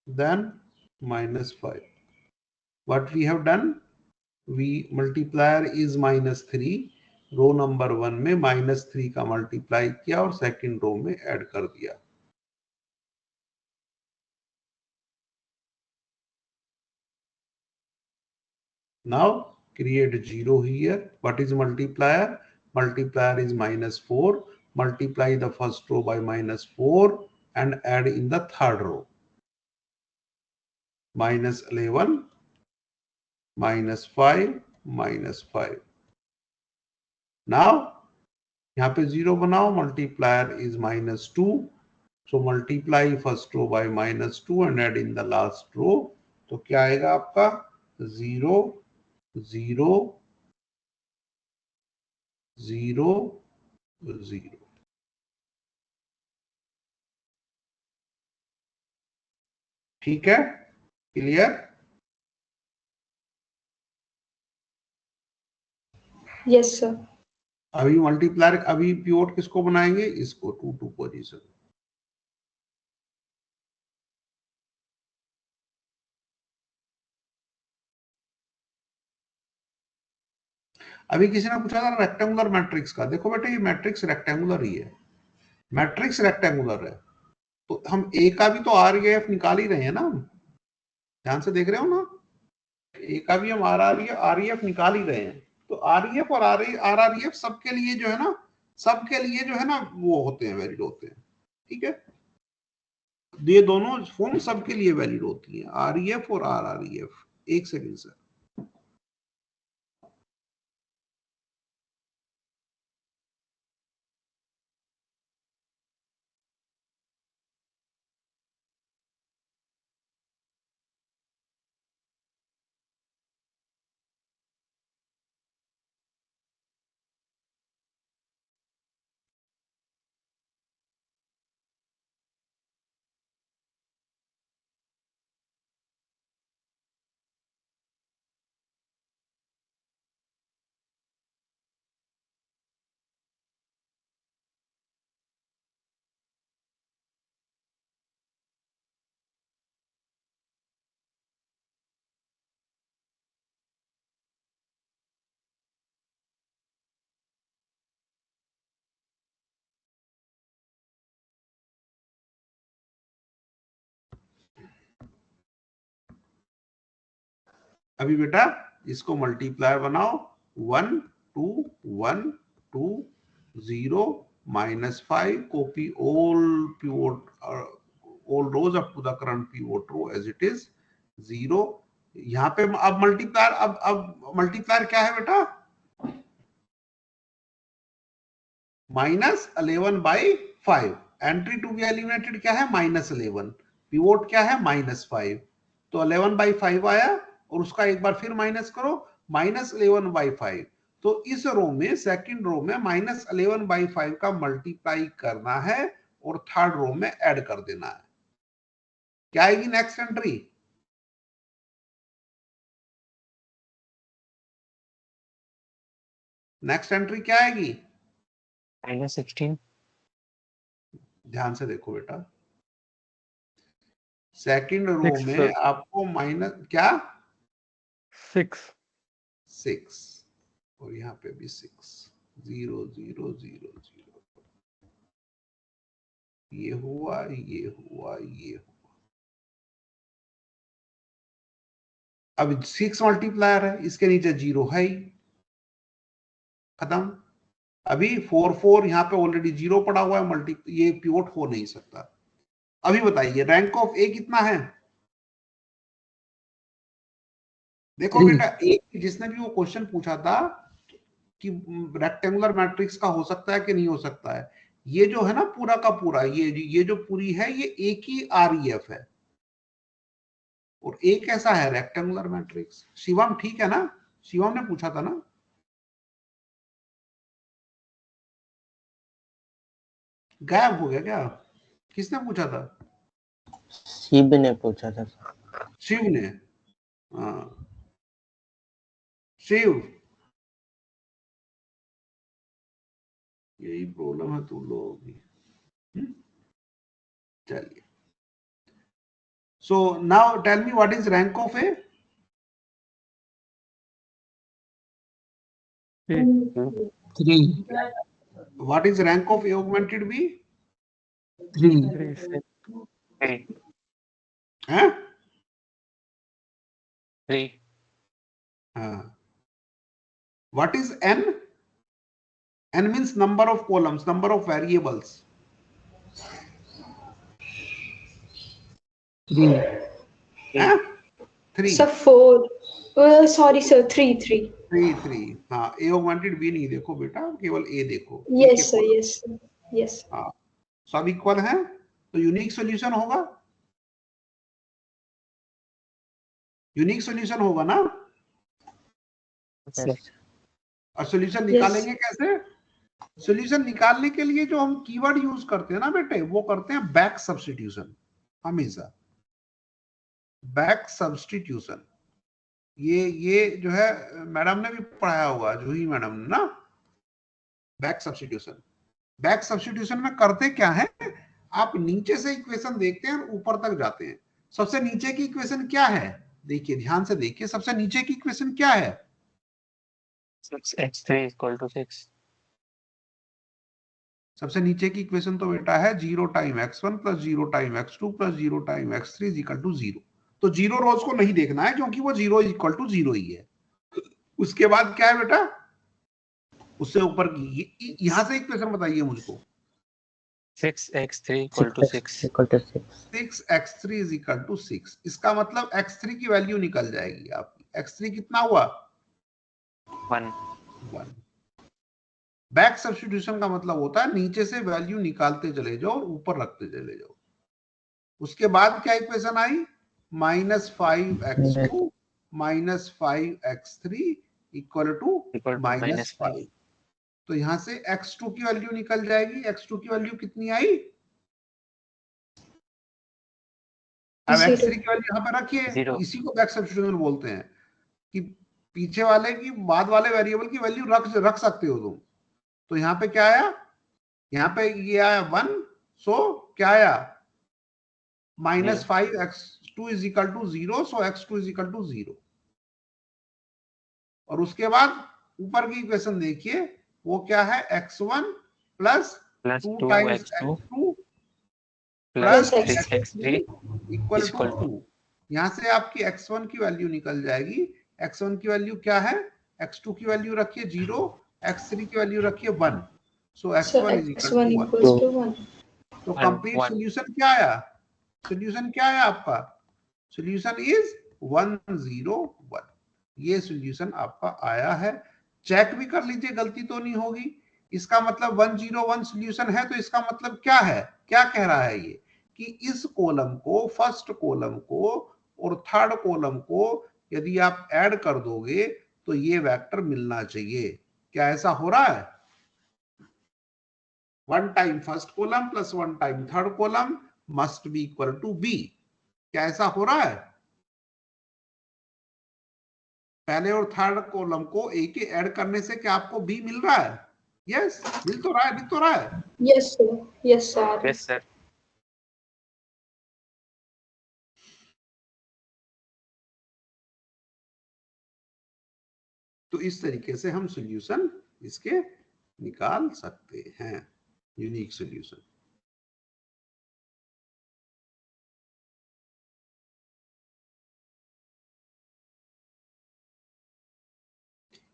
then -5. What we have done? We multiplier is -3, row number 1 में -3 का मल्टीप्लाई किया और सेकंड रो में ऐड कर दिया। Now create 0 here. What is multiplier? Multiplier is -4. Multiply the first row by -4 and add in the third row. -11, -5, -5. Now यहाँ पे 0 बनाओ, multiplier is -2, so multiply first row by -2 and add in the last row. तो क्या आएगा आपका 0 0 0 0। ठीक है, clear? Yes sir. अभी मल्टीप्लायर, अभी पिवोट किसको बनाएंगे? इसको 2 2 पोजीशन। अभी किसी ने पूछा था रेक्टेंगुलर मैट्रिक्स का। देखो बेटा, ये मैट्रिक्स रेक्टेंगुलर ही है, मैट्रिक्स रेक्टेंगुलर है, तो हम ए का भी तो आर एफ निकाल ही रहे हैं ना, ध्यान से देख रहे हो ना, ए का भी हम आर एफ निकाल ही रहे हैं। तो आर एफ और आर आर एफ सबके लिए जो है ना, सबके लिए जो है ना वो होते हैं, वैलिड होते हैं। ठीक है, ये दोनों फॉर्म सबके लिए वैलिड होती है, आर एफ और आर एफ। एक सेकेंड सर। अभी बेटा इसको मल्टीप्लाई बनाओ, 1 2 1 2 0 -5 copy all pivot all rows up to the current pivot row as it is 0। यहाँ पे अब मल्टीप्लायर, अब मल्टीप्लायर क्या है बेटा? -11/5। एंट्री टू बी एलिमिनेटेड क्या है? -11। पिवोट क्या है? -5। तो 11/5 आया और उसका एक बार फिर माइनस करो, -11/5। तो इस रो में, सेकंड रो में -11/5 का मल्टीप्लाई करना है और थर्ड रो में ऐड कर देना है। क्या आएगी नेक्स्ट एंट्री? नेक्स्ट एंट्री क्या आएगी? -16। ध्यान से देखो बेटा, सेकंड रो 6 में आपको माइनस क्या? 6 और यहाँ पे भी 6 0 0 0 0। ये हुआ, ये हुआ, ये हुआ। अब 6 मल्टीप्लायर है, इसके नीचे 0 है ही, खत्म। अभी 4 4 यहाँ पे ऑलरेडी 0 पड़ा हुआ है, मल्टी ये पिवोट हो नहीं सकता। अभी बताइए रैंक ऑफ ए कितना है? देखो बेटा, एक जिसने भी वो क्वेश्चन पूछा था कि रेक्टेंगुलर मैट्रिक्स का हो सकता है कि नहीं हो सकता है, ये जो है ना पूरा का पूरा, ये जो पूरी है, ये एक ही आरईएफ है और एक कैसा है? Rectangular matrix. शिवम ठीक है ना? शिवम ने पूछा था ना? गायब हो गया क्या? किसने पूछा था? शिव ने पूछा था सर। शिव ने। हाँ शिव, यही प्रॉब्लम है तुम लोगों की। चलिए, so now tell me what is rank of A? Three. What is rank of A augmented B? Three. Huh? 3. What is N? N means number of columns, number of variables. Three. Huh? 3. Sir, 4. Sorry, sir. 3. 3. 3. हाँ, A augmented B नहीं देखो बेटा, केवल A देखो। Yes, sir. Yes, sir. Yes. हाँ, सब equal है तो यूनिक सॉल्यूशन होगा। यूनिक सॉल्यूशन होगा ना। और सॉल्यूशन निकालेंगे कैसे? सॉल्यूशन निकालने के लिए जो हम कीवर्ड यूज करते हैं ना बेटे, वो करते हैं बैक सब्स्टिट्यूशन। हमेशा बैक सब्स्टिट्यूशन, ये जो है मैडम ने भी पढ़ाया होगा, जूही मैडम ने ना। बैक सब्स्टिट्यूशन, बैक सब्स्टिट्यूशन में करते क्या है, आप नीचे से इक्वेशन देखते हैं और ऊपर तक जाते हैं। सबसे नीचे की इक्वेशन क्या है, देखिए ध्यान से देखिए, सबसे नीचे की इक्वेशन क्या है? 6x3 = 6। सबसे नीचे की इक्वेशन तो बेटा है 0 time x1 plus 0 time x2 plus 0 time x3 is equal to 0। तो 0 रोज को नहीं देखना है क्योंकि वो 0 इज इक्वल टू 0 ही है। उसके बाद क्या है बेटा, उससे ऊपर की यहां से इक्वेशन बताइए मुझको। 6x3 = 6। 6x3 is equal to 6। इसका मतलब x3 की वैल्यू निकल जाएगी आपकी। x3 कितना हुआ? 1। बैक सब्स्टिट्यूशन का मतलब होता है नीचे से वैल्यू निकालते चले जाओ और ऊपर रखते चले जाओ। उसके बाद क्या equation I? -5x2 -5x3 equal to -5। तो यहां से x2 की वैल्यू निकल जाएगी। x2 की वैल्यू कितनी आई? अब x3 की वैल्यू यहां पर रखिए, इसी को बैक सब्स्टिट्यूशन बोलते हैं कि पीछे वाले की बाद वाले वेरिएबल की वैल्यू रख सकते हो तुम। तो यहाँ पे क्या आया? यहाँ पे ये आया 1। सो क्या आया? -5x2 is equal to 0। So x2 is equal to 0। और उसके बाद ऊपर की इक्वेशन देखिए, वो क्या है? x1 plus 2 times x2 plus x3 equal to 2। यहाँ से आपकी x1 की वैल्यू निकल जाएगी। x1 की वैल्यू क्या है? x2 की वैल्यू रखिए 0, x3 की वैल्यू रखिए 1। सो x1 इज इक्वल टू 1। तो कंप्लीट सॉल्यूशन क्या आया? सॉल्यूशन क्या है आपका? Solution is 101। ये सॉल्यूशन आपका आया है। चेक भी कर लीजिए, गलती तो नहीं होगी। इसका मतलब 101 सॉल्यूशन है, तो इसका मतलब क्या है? क्या कह रहा है ये कि इस कॉलम को, फर्स्ट कॉलम को और थर्ड कॉलम को यदि आप ऐड कर दोगे तो ये वेक्टर मिलना चाहिए। क्या ऐसा हो रहा है? 1 time first column plus 1 time third column must be equal to B. क्या ऐसा हो रहा है? पहले और थर्ड कॉलम को ए के ऐड करने से क्या आपको बी मिल रहा है? यस, मिल तो रहा है, दिख तो रहा है। Yes, sir. Yes, sir. Yes, sir. तो इस तरीके से हम सॉल्यूशन इसके निकाल सकते हैं, unique solution.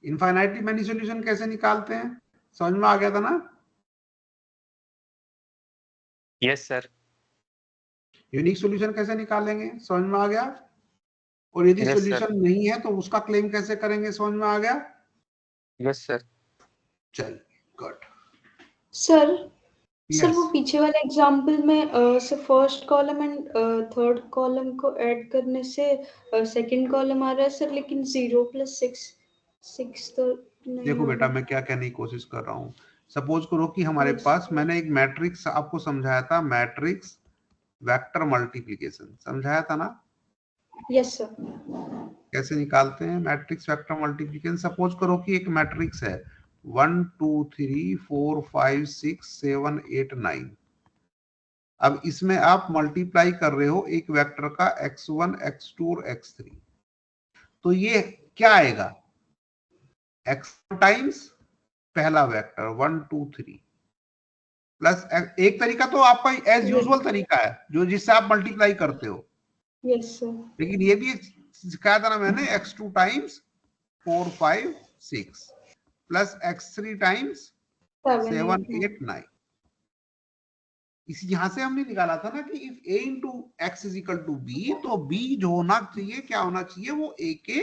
Infinitely many solution कैसे निकालते हैं, समझ में आ गया था ना? Yes sir. यूनिक सॉल्यूशन कैसे निकालेंगे, समझ में आ गया? और यदि सॉल्यूशन नहीं है तो उसका क्लेम कैसे करेंगे, समझ में आ गया? Yes sir. चलिए, गुड। सर सर वो पीछे वाले एग्जांपल में sir first column and third column को ऐड करने से सेकंड कॉलम आ रहा है सर, लेकिन 0 + 6 तो नहीं। देखो बेटा, मैं क्या कहने की कोशिश कर रहा हूँ, सपोज करो कि हमारे Yes. पास, मैंने एक मैट्रिक्स आपको समझाया था, मैट्रिक्स वेक्टर मल्टीप्लिकेशन समझाया था ना, Yes, sir. कैसे निकालते हैं मैट्रिक्स वेक्टर मल्टीप्लिकेशन। सपोज करो कि एक मैट्रिक्स है 1 2 3 4 5 6 7 8 9। अब इसमें आप मल्टीप्लाई कर रहे हो एक वेक्टर का x1 x2 और x3, तो ये क्या आएगा, x1 टाइम्स पहला वेक्टर 1 2 3 प्लस एक तरीका तो आपका एज यूजुअल तरीका है जो जिससे आप मल्टीप्लाई करते हो, Yes, sir. लेकिन ये भी सिखाया था ना मैंने, x2 times 4 5 6 plus x3 times 7 8 9। इसी यहां से हमने निकाला था ना कि if a into x is equal to B, तो b जो होना चाहिए क्या होना चाहिए, वो a के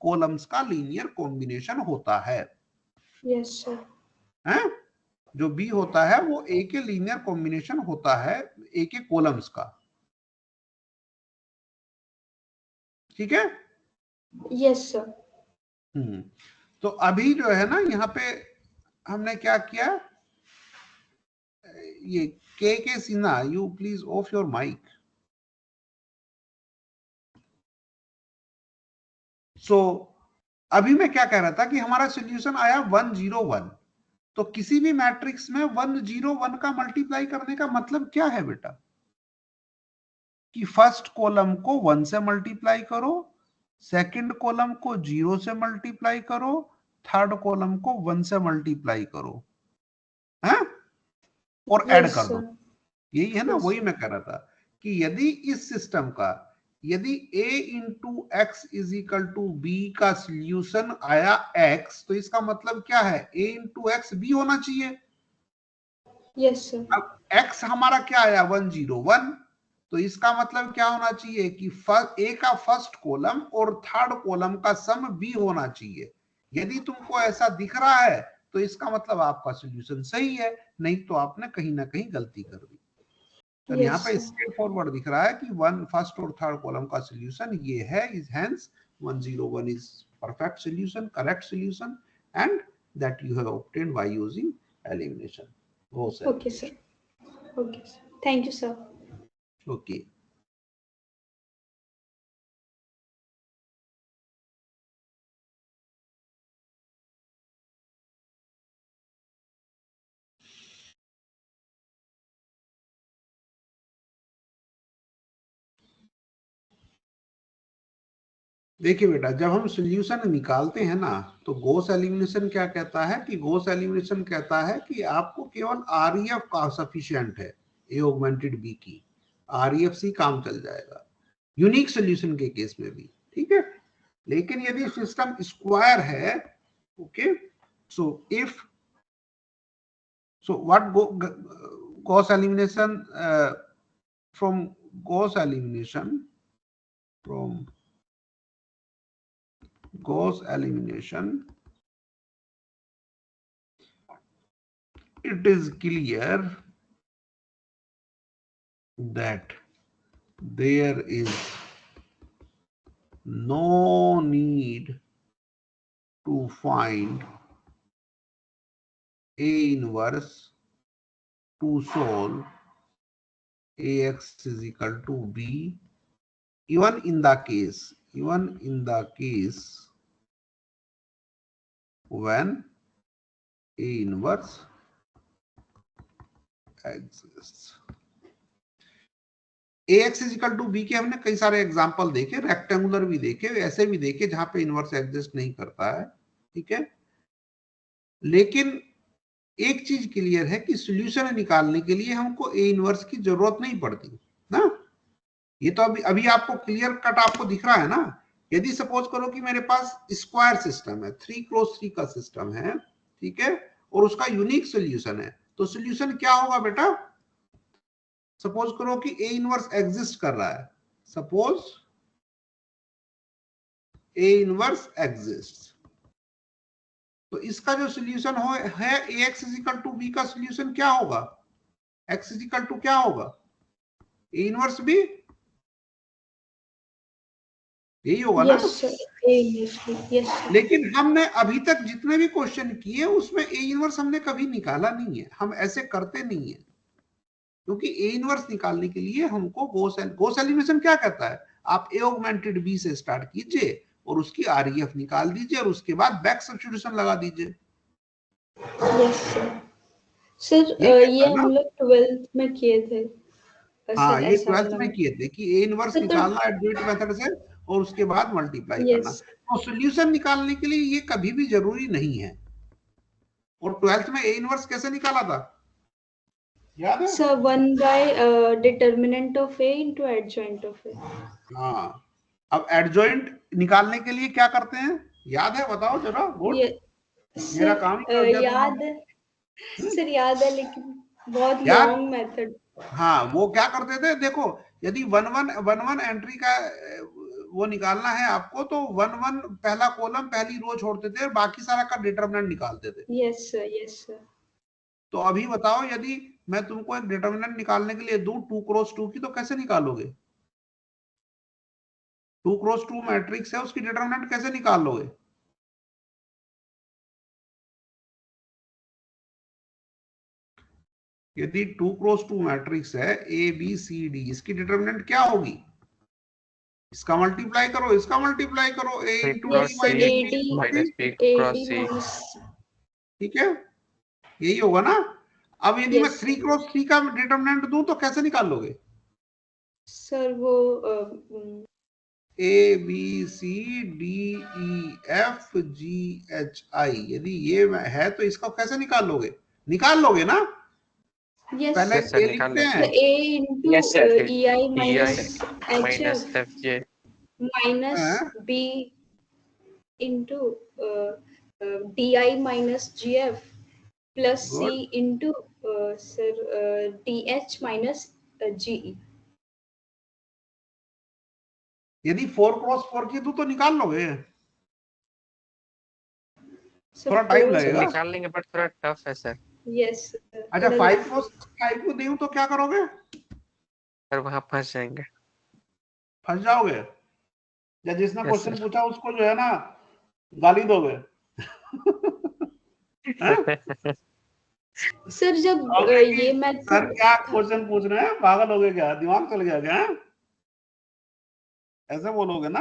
कॉलम्स का लीनियर कॉम्बिनेशन होता है। Yes, sir. हैं? जो b होता है वो a के लीनियर कॉम्बिनेशन होता है a के कॉलम्स का। ठीक है? Yes, sir. तो अभी जो है ना यहाँ पे हमने क्या किया, ये K Sinha, you please off your mic. So अभी मैं क्या कह रहा था कि हमारा सॉल्यूशन आया 101, तो किसी भी मैट्रिक्स में 101 का मल्टीप्लाई करने का मतलब क्या है बेटा, कि फर्स्ट कॉलम को 1 से मल्टीप्लाई करो, सेकंड कॉलम को 0 से मल्टीप्लाई करो, थर्ड कॉलम को 1 से मल्टीप्लाई करो, है? और ऐड Yes, कर दो। sir. यही है ना, Yes. वही मैं कह रहा था कि यदि इस सिस्टम का, यदि a into x is equal to B का सॉल्यूशन आया x, तो इसका मतलब क्या है, a इंटू एक्स बी होना चाहिए। Yes, sir. अब x हमारा क्या आया 101, तो इसका मतलब क्या होना चाहिए कि a का फर्स्ट कॉलम और थर्ड कॉलम का सम b होना चाहिए। यदि तुमको ऐसा दिख रहा है तो इसका मतलब आपका सॉल्यूशन सही है, नहीं तो आपने कहीं ना कहीं गलती कर दी। तो यहाँ Yes, पे sir. स्ट्रेट फॉरवर्ड दिख रहा है कि वन फर्स्ट और थर्ड कॉलम का सॉल्यूशन ये है, is hence 101 is perfect solution, correct solution, and that you have obtained by using elimination. Gauss Okay, sir. elimination. Okay, sir. Thank you, sir. Okay. देखिए बेटा, जब हम सॉल्यूशन निकालते हैं ना, तो गॉस एलिमिनेशन क्या कहता है, कि गॉस एलिमिनेशन कहता है कि आपको केवल आरईएफ का सफिशिएंट है, ए ऑगमेंटेड बी की, आरईएफ से काम चल जाएगा यूनिक सॉल्यूशन के केस में भी। ठीक है, लेकिन यदि सिस्टम स्क्वायर है, okay, so if, so what Gauss elimination, from Gauss elimination, from Gauss elimination, it is clear that there is no need to find A inverse to solve AX is equal to B, even in the case when A inverse exists। AX is equal to B के हमने कई सारे example देखे, rectangular भी देखे, ऐसे भी देखे जहां पे इनवर्स एग्जिस्ट नहीं करता है। ठीक है, लेकिन एक चीज क्लियर है कि सॉल्यूशन निकालने के लिए हमको ए इनवर्स की जरूरत नहीं पड़ती ना। ये तो अभी आपको क्लियर कट आपको दिख रहा है ना। यदि सपोज करो कि मेरे पास स्क्वायर सिस्टम है, 3x3 का सिस्टम है, ठीक है, और उसका यूनिक सॉल्यूशन है, तो सॉल्यूशन क्या होगा बेटा, सपोज करो कि ए इनवर्स एग्जिस्ट कर रहा है, सपोज ए इनवर्स एग्जिस्ट, तो इसका जो सॉल्यूशन है ax is equal to B का सॉल्यूशन क्या होगा, x इज इक्वल टू क्या होगा, ए इनवर्स बी। यही होगा ना? Yes sir, A inverse, yes sir. लेकिन हमने अभी तक जितने भी क्वेश्चन किए उसमें ए इनवर्स हमने कभी निकाला नहीं है, हम ऐसे करते नहीं है, क्योंकि ए इनवर्स निकालने के लिए हमको गोस एलिमिनेशन क्या कहता है, आप ए ऑगमेंटेड बी से स्टार्ट कीजिए और उसकी आरईएफ निकाल दीजिए और उसके बाद बैक सब्स्टिट्यूशन लगा दीजिए। Yes sir. सर ये कहता ये है ना? हम लोग 12th में किए थे हाँ, सर, ये ऐसा 12th वाला में किए थे कि ए इनवर्स तो निकालना एडजॉइंट मेथड से और उसके बाद मल्टीप्लाई करना। यस और सॉल्यूशन निकालने के लिए ये कभी भी जरूरी नहीं है। और 12th में ए इनवर्स कैसे निकाला था, याद है? Sir, 1 by determinant of A into adjoint of A. हाँ, अब एडजॉइंट निकालने के लिए क्या करते हैं, याद है? बताओ जरा। गुड, ये मेरा सर काम ही कर दिया तुम याद लोगों है सर, याद है लेकिन बहुत ने। यार लॉन्ग मेथड। हाँ, वो क्या करते थे, देखो यदि वन वन एंट्री का वो निकालना है आपको, तो वन पहला कॉलम पहली रो छोड़ते थे और बाकी सारा का डिटरमिनेंट निकालते थे। Yes sir, yes sir. तो अभी बताओ, यदि मैं तुमको एक डिटरमिनेंट निकालने के लिए दूं 2x2 की, तो कैसे निकालोगे? 2x2 मैट्रिक्स है, उसकी डिटरमिनेंट कैसे निकाल लोगे? यदि 2x2 मैट्रिक्स है ए बी सी डी, इसकी डिटरमिनेंट क्या होगी? इसका मल्टीप्लाई करो, इसका मल्टीप्लाई करो, A B into cross D C minus B AD into minus C. B cross AD C. Minus. ठीक है, यही होगा ना? अब यदि मैं यस 3x3 का डिटरमिनेंट दूं तो कैसे निकाल लोगे? सर, वो A B C D E F G H I, यदि ये है तो इसका कैसे निकाल लोगे? निकाल लोगे ना? यस पहले यस सर, ए निकाल लिखते लेंगे। हैं। A into yes sir, E I minus H minus F F J minus हाँ, B into D I minus G F plus C good. Into sir D H minus G E. यदि 4x4 की दूं तो निकाल लोगे? थोड़ा time sir लगेगा। निकाल लेंगे, बट थोड़ा टफ है सर। यस अच्छा, 5x5 को दूं तो क्या करोगे? सर वहां फंस जाएंगे। फंस जाओगे, या जिसने यस क्वेश्चन सर। पूछा उसको जो है ना गाली दोगे? हैं? सर जब कहोगे कि ये सर मेथड क्या क्वेश्चन पूछ रहे हैं, पागल हो गए क्या, दिमाग चल गया क्या? ऐसे बोलोगे ना?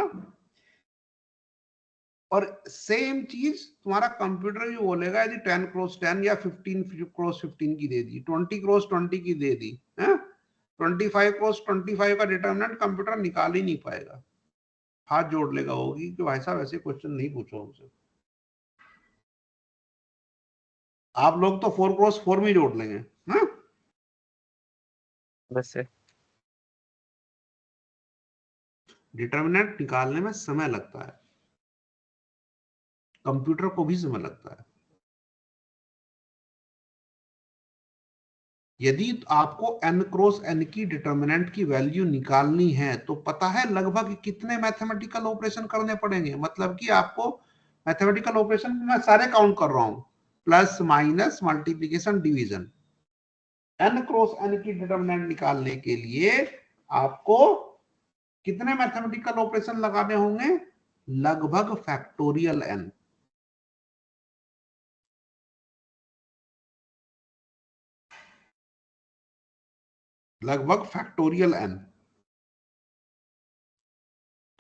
और सेम चीज तुम्हारा कंप्यूटर भी बोलेगा, यदि 10x10 या 15x15 की दे दी, 20x20 की दे दी है, 25x25 का डिटरमिनेंट कंप्यूटर निकाल ही नहीं पाएगा, हाथ जोड़ लेगा, होगी कि भाई साहब ऐसे क्वेश्चन नहीं पूछो हमसे। आप लोग तो 4x4 में जोड़ लेंगे। हाँ, बस सर। डिटरमिनेंट निकालने में समय लगता है, कंप्यूटर को भी समय लगता है। यदि आपको n×n की डिटरमिनेंट की वैल्यू निकालनी है तो पता है लगभग कितने मैथमेटिकल ऑपरेशन करने पड़ेंगे, मतलब कि आपको मैथमेटिकल ऑपरेशन मैं सारे काउंट कर रहा हूं, plus minus multiplication division, n×n की डिटरमिनेंट निकालने के लिए आपको कितने मैथमेटिकल ऑपरेशन लगाने होंगे? लगभग फैक्टोरियल n। लगभग फैक्टोरियल n।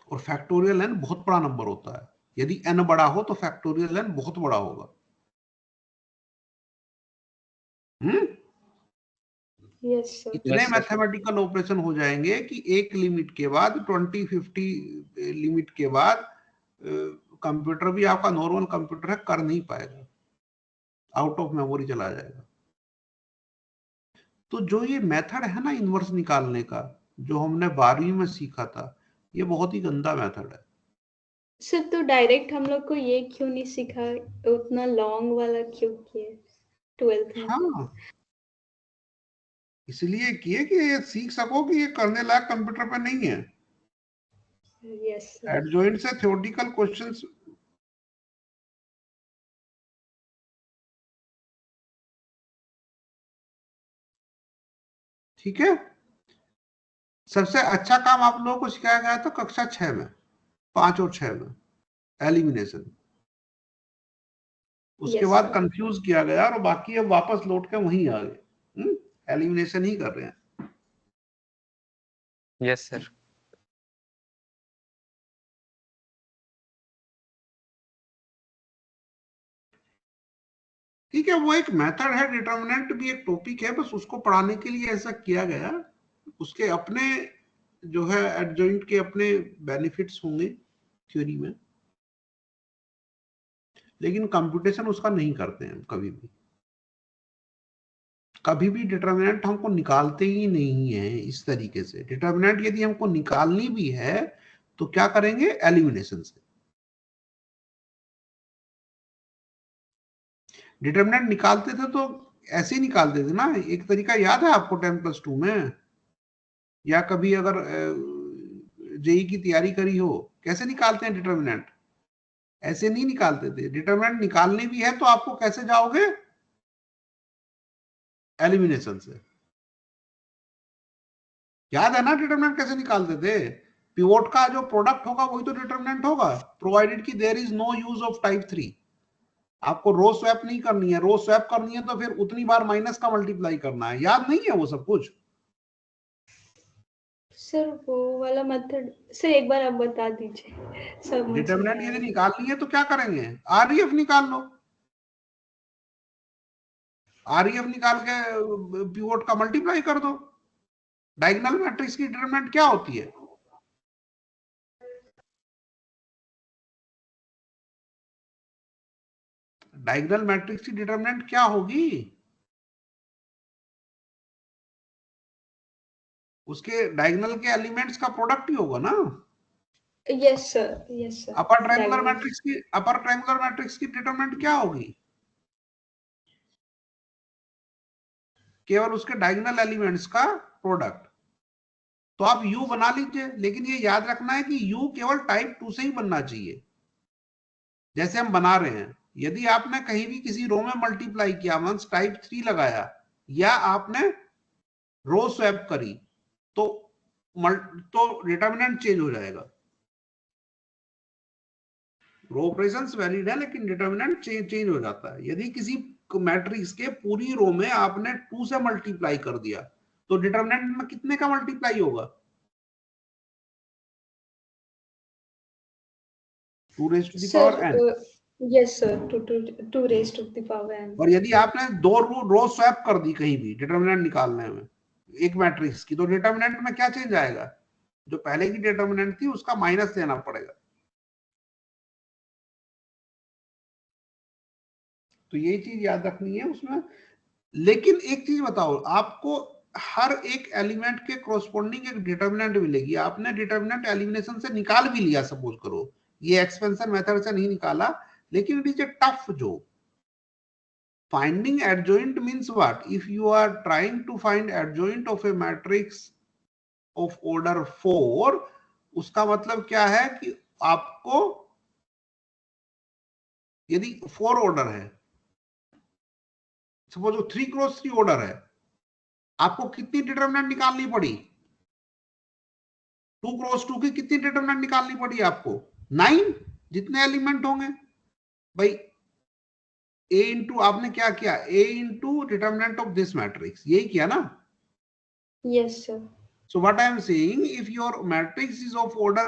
और फैक्टोरियल n बहुत बड़ा नंबर होता है, यदि n बड़ा हो तो फैक्टोरियल n बहुत बड़ा होगा। Yes sir. इतने Yes, sir. मैथमेटिकल ऑपरेशन हो जाएंगे कि एक लिमिट के बाद 2050 लिमिट के बाद कंप्यूटर भी आपका नॉर्मल कंप्यूटर है कर नहीं पाएगा, आउट ऑफ मेमोरी चला जाएगा। तो जो ये मेथड है ना इनवर्स निकालने का, जो हमने 12वीं में सीखा था, ये बहुत ही गंदा मेथड है। सर तो डायरेक्ट हम लोग को ये क्यों नहीं सिखा, उतना लॉन्ग वाला क्यों किए 12th में? हाँ, इसलिए किए कि ये सीख सको कि ये करने लायक कंप्यूटर पे नहीं है। Yes sir. एडजॉइंट से थ्योरेटिकल क्वेश्चंस ठीक है। सबसे अच्छा काम आप लोगों को सिखाया गया था कक्षा 6 में। 5 और 6 में एलिमिनेशन। उसके Yes, बाद sir. कंफ्यूज किया गया और बाकी अब वापस लौट के वहीं आ गए, एलिमिनेशन ही कर रहे हैं। Yes sir. ठीक है, वो एक मेथड है, डिटर्मिनेंट भी एक टॉपिक है, बस उसको पढ़ाने के लिए ऐसा किया गया। उसके अपने जो है एडजॉइंट के अपने बेनिफिट्स होंगे थ्योरी में, लेकिन कंप्यूटेशन उसका नहीं करते हैं कभी भी। कभी भी डिटर्मिनेंट हमको निकालते ही नहीं है इस तरीके से। डिटर्मिनेंट यदि हमको निकालनी भी है तो क्या करेंगे, एलिमिनेशन से। डिटर्मिनेंट निकालते थे तो ऐसे ही निकालते थे ना, एक तरीका याद है आपको 10+2 में, या कभी अगर जेई की तैयारी करी हो, कैसे निकालते हैं डिटर्मिनेंट? ऐसे नहीं निकालते थे। डिटर्मिनेंट निकालनी भी है तो आपको कैसे जाओगे, एलिमिनेशन से। याद है ना डिटर्मिनेंट कैसे निकालते थे? पिवोट का जो प्रोडक्ट होगा वही तो डिटर्मिनेंट होगा, प्रोवाइडेड कि there is no use of type 3। आपको रो स्वैप नहीं करनी है, रो स्वैप करनी है तो फिर उतनी बार माइनस का मल्टीप्लाई करना है। याद नहीं है वो सब कुछ? सर वो वाला मेथड सर एक बार आप बता दीजिए, समझ नहीं डिटर्मिनेंट आ यदि रहा। निकालनी है तो क्या करेंगे, आरईएफ निकाल लो। आरईएफ निकाल के पिवोट का मल्टीप्लाई कर दो। डायगोनल मैट्रिक्स की डिटरमिनेंट क्या होती है? डायगोनल मैट्रिक्स की डिटरमिनेंट क्या होगी? उसके डायगोनल के एलिमेंट्स का प्रोडक्ट ही होगा ना। Yes sir, yes sir. Upper triangular matrix की डिटरमिनेंट क्या होगी? केवल उसके डायगोनल एलिमेंट्स का प्रोडक्ट। तो आप U बना लीजिए, लेकिन ये याद रखना है कि U केवल टाइप 2 से ही बनना चाहिए। जैसे हम बना रहे हैं, यदि आपने कहीं भी किसी रो में मल्टीप्लाई किया, मींस टाइप 3 लगाया, या आपने रो स्वैप करी, तो डिटरमिनेंट चेंज हो जाएगा। रो ऑपरेशंस वैलिड है लेकिन डिटरमिनेंट चेंज हो जाता है। यदि किसी मैट्रिक्स के पूरी रो में आपने 2 से मल्टीप्लाई कर दिया तो डिटरमिनेंट में कितने का मल्टीप्लाई होगा? 2 raised to the power n। Yes sir, 2 raised to the power n। और यदि आपने दो रो स्वैप कर दी कहीं भी डिटरमिनेंट निकालने में एक मैट्रिक्स की, तो डिटरमिनेंट में क्या चेंज आएगा? जो पहले की डिटरमिनेंट थी उसका माइनस देना पड़ेगा। तो ये चीज याद रखनी है उसमें। लेकिन एक चीज बताओ, आपको हर एक एलिमेंट के कोरस्पोंडिंग एक डिटरमिनेंट मिलेगी। आपने डिटरमिनेंट एलिमिनेशन से निकाल भी लिया, सपोज करो, ये एक्सपेंशन मेथड से नहीं निकाला, लेकिन it is a tough job. Finding adjoint means what? If you are trying to find adjoint of a matrix of order 4, उसका मतलब क्या है कि आपको यदि 4 ऑर्डर है, सपोज 3x3 ऑर्डर है, आपको कितनी डिटरमिनेंट निकालनी पड़ी? 2x2 की कितनी डिटरमिनेंट निकालनी पड़ी आपको? 9। जितने एलिमेंट होंगे भाई, a इंटू आपने क्या किया, a into determinant of this matrix, यही किया ना? Yes sir. So what I am saying, if your matrix is of order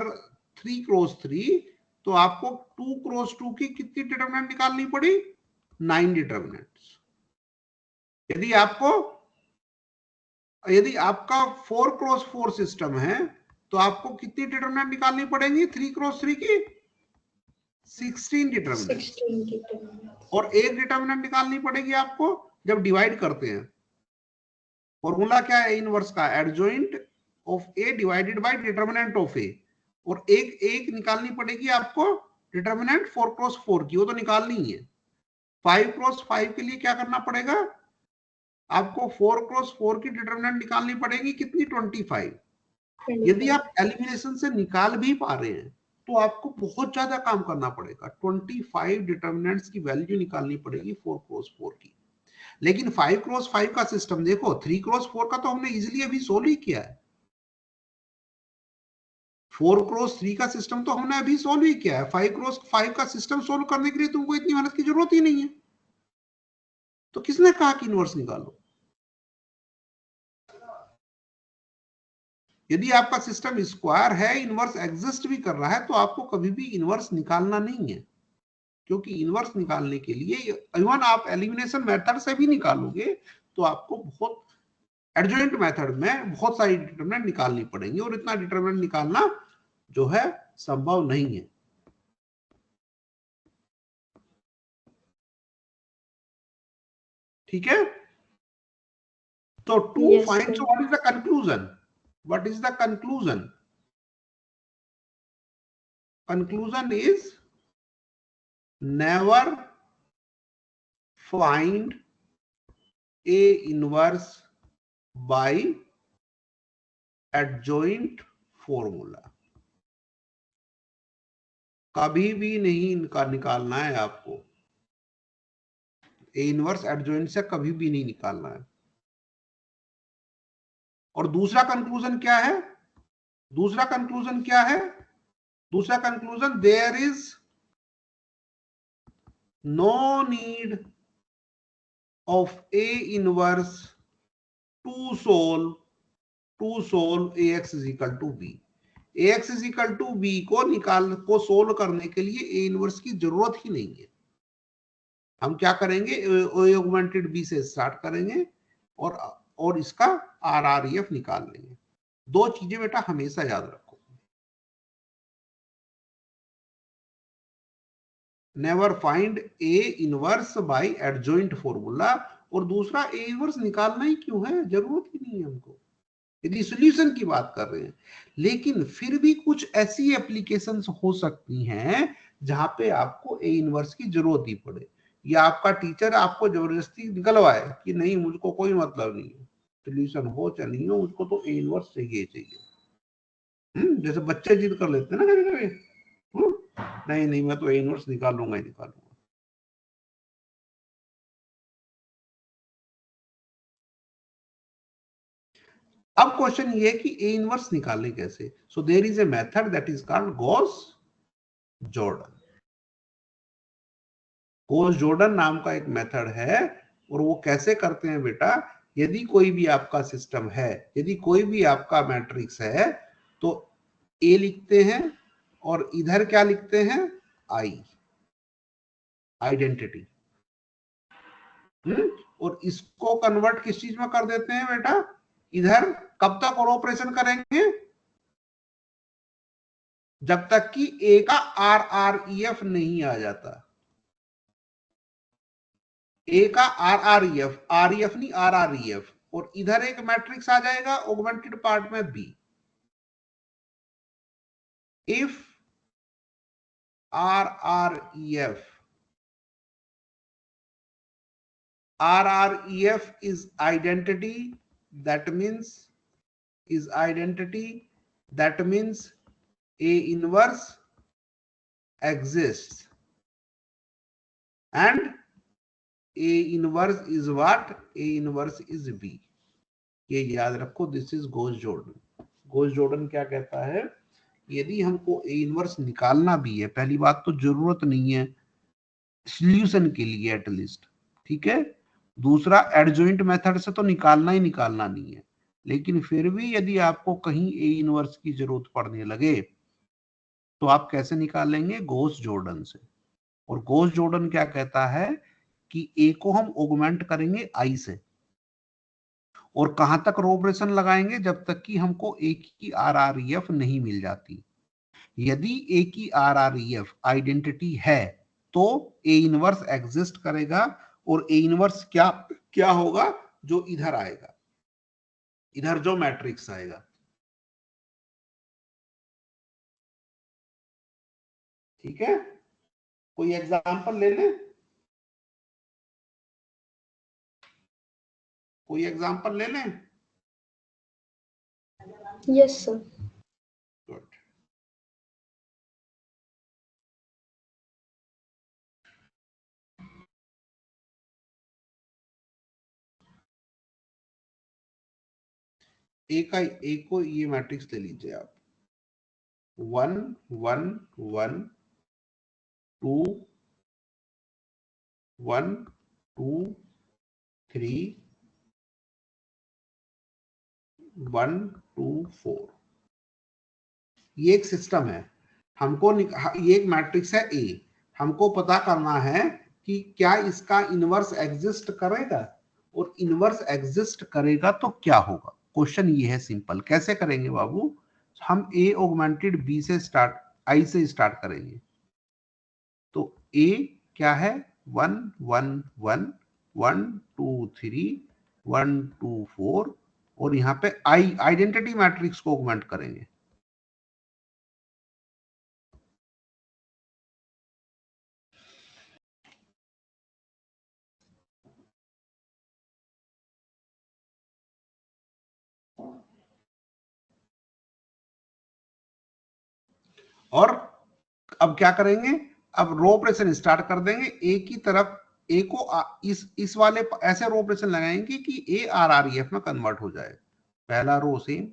3x3, तो आपको 2x2 की कितनी डिटरमिनेंट निकालनी पड़ी? 9 डिटरमिनेंट्स। यदि आपका 4x4 सिस्टम है तो आपको कितनी डिटरमिनेंट निकालनी पड़ेगी 3x3 की? 16 डिटरमिनेंट। और एक डिटरमिनेंट निकालनी पड़ेगी आपको जब डिवाइड करते हैं। फॉर्मूला क्या है इनवर्स का? Adjoint of A divided by determinant of A. और एक निकालनी पड़ेगी आपको डिटरमिनेंट 4x4 की, वो तो निकालनी ही है। 5x5 के लिए क्या करना पड़ेगा आपको? 4x4 की डिटरमिनेंट निकालनी पड़ेगी कितनी? 25। यदि आप एलिमिनेशन से निकाल भी पा रहे हैं तो आपको बहुत ज्यादा काम करना पड़ेगा। 25 डिटरमिनेंट्स की वैल्यू निकालनी पड़ेगी 4x4 की। लेकिन 5x5 का सिस्टम देखो, 3x4 का तो हमने इजिली अभी सोल्व ही किया है। 4x3 का सिस्टम तो हमने अभी सोल्व ही किया है। 5x5 का सिस्टम सोल्व करने के लिए तुमको इतनी मेहनत की जरूरत ही नहीं है। तो किसने कहा कि इनवर्स निकालो? यदि आपका सिस्टम स्क्वायर है, इनवर्स एग्जिस्ट भी कर रहा है, तो आपको कभी भी इनवर्स निकालना नहीं है, क्योंकि इनवर्स निकालने के लिए इवन आप एलिमिनेशन मेथड से भी निकालोगे तो आपको बहुत एडजॉइंट मेथड में बहुत सारी डिटरमिनेंट निकालनी पड़ेंगी, और इतना डिटरमिनेंट निकालना जो है संभव नहीं है। ठीक है? तो to Yes, find, sir. So what is the conclusion? What is the conclusion? Conclusion is never find A inverse by adjoint formula। कभी भी नहीं इनका निकालना है आपको, ए इनवर्स एडजॉइंट से कभी भी नहीं निकालना है। और दूसरा कंक्लूजन क्या है? दूसरा कंक्लूजन क्या है? दूसरा conclusion, there is no need of A inverse to solve A x is equal to B. A x is equal to B को सोल्व करने के लिए ए इनवर्स की जरूरत ही नहीं है। हम क्या करेंगे, ए ऑगमेंटेड बी से स्टार्ट करेंगे और इसका आर आर एफ निकाल लेंगे। दो चीजें बेटा हमेशा याद रखो, never find A inverse by adjoint formula, और दूसरा ए इनवर्स निकालना ही क्यों है, जरूरत ही नहीं है हमको, यदि सॉल्यूशन की बात कर रहे हैं। लेकिन फिर भी कुछ ऐसी एप्लीकेशंस हो सकती हैं जहां पे आपको ए इनवर्स की जरूरत ही पड़े, या आपका टीचर आपको जबरदस्ती निकलवाए कि नहीं मुझको कोई मतलब नहीं है, सॉल्यूशन हो चाहे नहीं हो, मुझको तो ए इनवर्स चाहिए चाहिए। जैसे बच्चे जिद कर लेते हैं ना कभी कभी, नहीं नहीं मैं तो ए इनवर्स निकालूंगा ही निकालूंगा। अब क्वेश्चन ये है कि ए इनवर्स निकालने कैसे? So there is a method that is called Gauss Jordan. Gauss Jordan नाम का एक मेथड है, और वो कैसे करते हैं बेटा, यदि कोई भी आपका सिस्टम है, यदि कोई भी आपका मैट्रिक्स है, तो ए लिखते हैं और इधर क्या लिखते हैं, आई, आइडेंटिटी। और इसको कन्वर्ट किस चीज में कर देते हैं बेटा, इधर कब तक और ऑपरेशन करेंगे, जब तक कि ए का आर आर ई एफ नहीं आ जाता। ए का आर आर ई एफ नहीं आर आर ई एफ, और इधर एक मैट्रिक्स आ जाएगा ऑगमेंटेड पार्ट में B. If R R E F is identity, that means A inverse exists, and A inverse is what? A inverse is B। ये याद रखो, this is Gauss Jordan. Gauss Jordan क्या कहता है, यदि हमको ए इनवर्स निकालना भी है, पहली बात तो जरूरत नहीं है सॉल्यूशन के लिए एटलीस्ट, ठीक है। दूसरा, एडजॉइंट मेथड से तो निकालना ही निकालना नहीं है, लेकिन फिर भी यदि आपको कहीं ए इनवर्स की जरूरत पड़ने लगे तो आप कैसे निकालेंगे, गॉस जॉर्डन से। और गॉस जॉर्डन क्या कहता है कि ए को हम ऑगमेंट करेंगे आई से, और कहां तक रो ऑपरेशन लगाएंगे, जब तक कि हमको ए की आर आर ई एफ नहीं मिल जाती। यदि ए की R R E F identity है तो ए इनवर्स एग्जिस्ट करेगा, और ए इनवर्स क्या क्या होगा, जो इधर आएगा, इधर जो मैट्रिक्स आएगा। ठीक है, कोई एग्जांपल ले लें, कोई एग्जांपल ले लें। Yes, sir. गुड। ए को ये मैट्रिक्स ले लीजिए आप, 1 1 1 2 1 2 3 1 2 4। ये एक सिस्टम है। हमको ये एक मैट्रिक्स है ए। हमको पता करना है कि क्या इसका इनवर्स एग्जिस्ट करेगा, और इनवर्स एग्जिस्ट करेगा तो क्या होगा। क्वेश्चन ये है सिंपल। कैसे करेंगे बाबू? हम ए ऑगमेंटेड बी से स्टार्ट, आई से स्टार्ट करेंगे। तो ए क्या है? 1 1 1 1 2 3 1 2 4, और यहाँ पे आई आइडेंटिटी मैट्रिक्स को ऑगमेंट करेंगे। और अब क्या करेंगे? अब रो ऑपरेशन स्टार्ट कर देंगे। ए की तरफ ए को इस वाले ऐसे रो ऑपरेशन लगाएंगे कि ए आरआरईएफ में कन्वर्ट हो जाए। पहला रो सेम,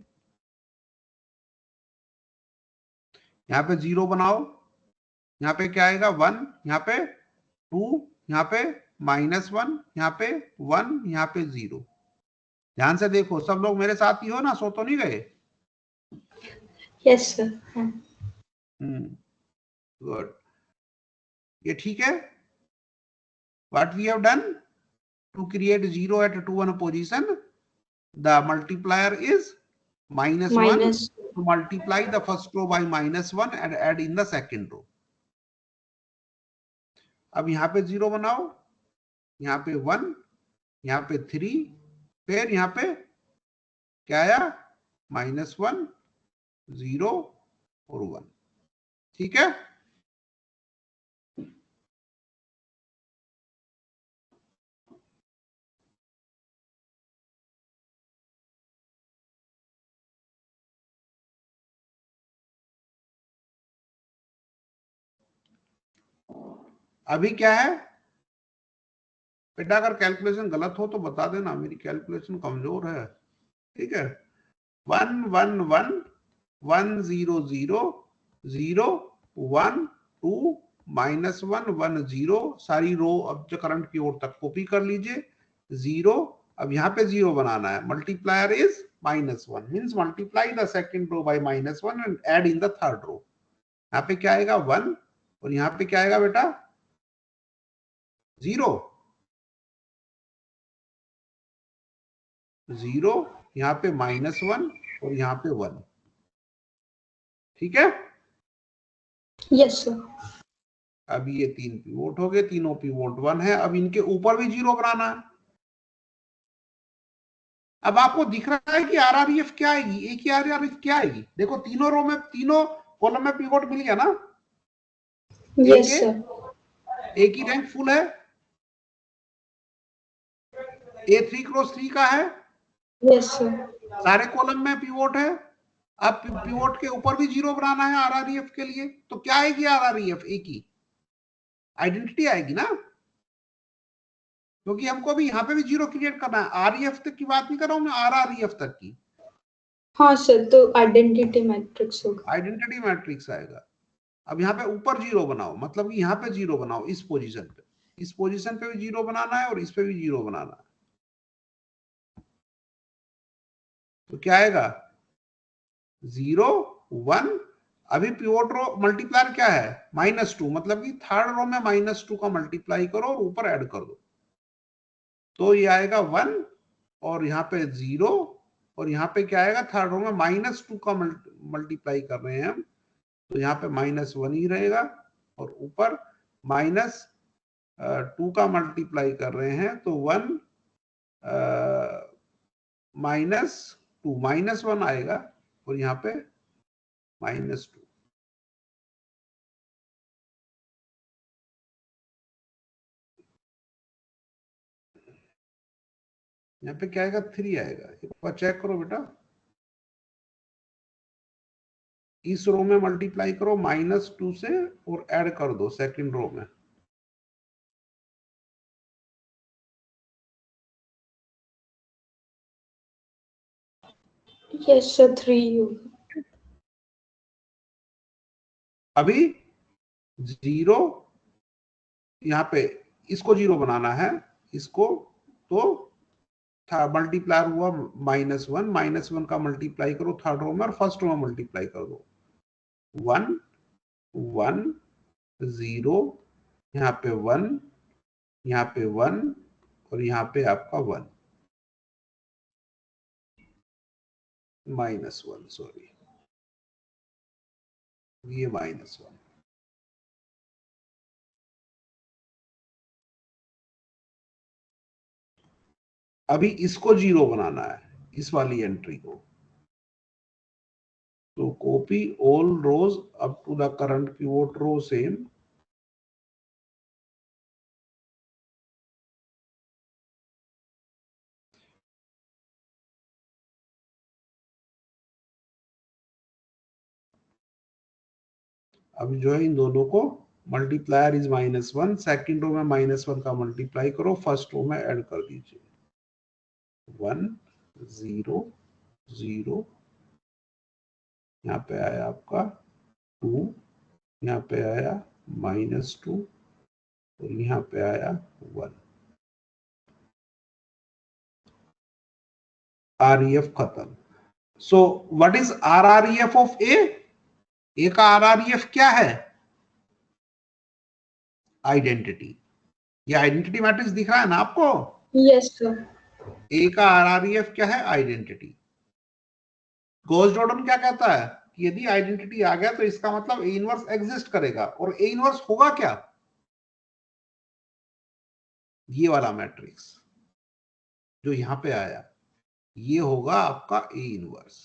यहाँ पे 0 बनाओ, यहाँ पे क्या आएगा? 1, यहाँ पे 2, यहाँ पे -1, यहाँ पे 1, यहाँ पे 0। ध्यान से देखो, सब लोग मेरे साथ ही हो ना? सो तो नहीं गए? Yes sir. गुड। ये ठीक है। What we have done to create 0 at 2 1 position, the multiplier is -1 minus to multiply the first row by -1 and add in the second row. अब यहाँ पे 0 बनाओ, यहाँ पे 1, यहाँ पे 3, फिर यहाँ पे क्या आया? -1, 0 और 1। ठीक है। अभी क्या है बेटा? अगर कैलकुलेशन गलत हो तो बता देना, मेरी कैलकुलेशन कमजोर है। ठीक है। 1 1 1 1 0 0 0 1 2 -1 1 0। सारी रो अब जो करंट की ओर तक कॉपी कर लीजिए। 0, अब यहाँ पे 0 बनाना है। Multiplier is -1 means multiply the second row by -1 and add in the third row. यहाँ पे क्या आएगा? 1, और यहाँ पे क्या आएगा बेटा? 0 0, यहाँ पे -1 और यहाँ पे 1। ठीक है। Yes sir. अब ये 3 पिवोट हो गए, तीनों पिवोट 1 है। अब इनके ऊपर भी 0 बनाना है। अब आपको दिख रहा है कि आरआरईएफ क्या आएगी, ए की आरआरईएफ क्या आएगी? देखो तीनों रो में, तीनों कॉलम में पिवोट मिल गया ना? Yes sir. ए की रैंक फुल है, ए 3 क्रॉस 3 का है, यस सर। सारे कॉलम में पिवोट है। अब पिवोट के ऊपर भी 0 बनाना है आरआरईएफ के लिए। तो क्या आएगी आरआरईएफ? ए की आइडेंटिटी आएगी ना, क्योंकि हमको भी यहाँ पे भी 0 क्रिएट करना है। आरईएफ तक की बात नहीं कर रहा हूं मैं, आरआरईएफ तक की। हाँ सर, तो आइडेंटिटी मैट्रिक्स होगा। आइडेंटिटी मैट्रिक्स आएगा। अब यहाँ पे ऊपर 0 बनाओ, मतलब कि यहाँ पे 0 बनाओ इस पोजीशन पे। इस पोजीशन पे भी 0 बनाना है और इस पे भी 0 बनाना है। तो क्या आएगा? 0 1। अभी पिवोट रो मल्टीप्लायर क्या है? -2, मतलब कि थर्ड रो में -2 का मल्टीप्लाई करो और ऊपर ऐड कर दो। तो ये आएगा 1, और यहाँ पे 0, और यहाँ पे क्या आएगा? थर्ड रो में -2 का मल्टीप्लाई कर रहे हैं हम, तो यहाँ पे -1 ही रहेगा, और ऊपर -2 का मल्टीप्लाई कर रहे हैं, तो 1 -2 -1 आएगा, और यहाँ पे -2। यहाँ पे क्या आएगा? 3 आएगा। एक बार चेक करो बेटा, इस रो में मल्टीप्लाई करो -2 से और ऐड कर दो सेकंड रो में। यस सर, 3 होगा। अभी 0 यहाँ पे इसको 0 बनाना है, इसको तो मल्टीप्लायर हुआ -1 का मल्टीप्लाई करो थर्ड रो में और फर्स्ट रो में मल्टीप्लाई कर दो 1 1 0 यहाँ पे 1 यहाँ पे 1 और यहाँ पे आपका 1 -1 सॉरी ये -1 अभी इसको 0 बनाना है इस वाली एंट्री को तो copy all rows up to the current pivot row same अभी जो है इन दोनों को मल्टीप्लायर इज -1 सेकंड रो में -1 का मल्टीप्लाई करो फर्स्ट रो में ऐड कर दीजिए 1 0 0 यहाँ पे आया आपका 2 यहाँ पे आया -2 और यहाँ पे आया 1 REF खत्म so what is RREF of A का RREF क्या है आइडेंटिटी ये आइडेंटिटी मैट्रिक्स दिख रहा है ना आपको यस सर ए का RREF क्या है आइडेंटिटी गॉस जॉर्डन क्या कहता है कि यदि आइडेंटिटी आ गया तो इसका मतलब ए इनवर्स एग्जिस्ट करेगा और ए इनवर्स होगा क्या ये वाला मैट्रिक्स जो यहां पे आया ये होगा आपका ए इनवर्स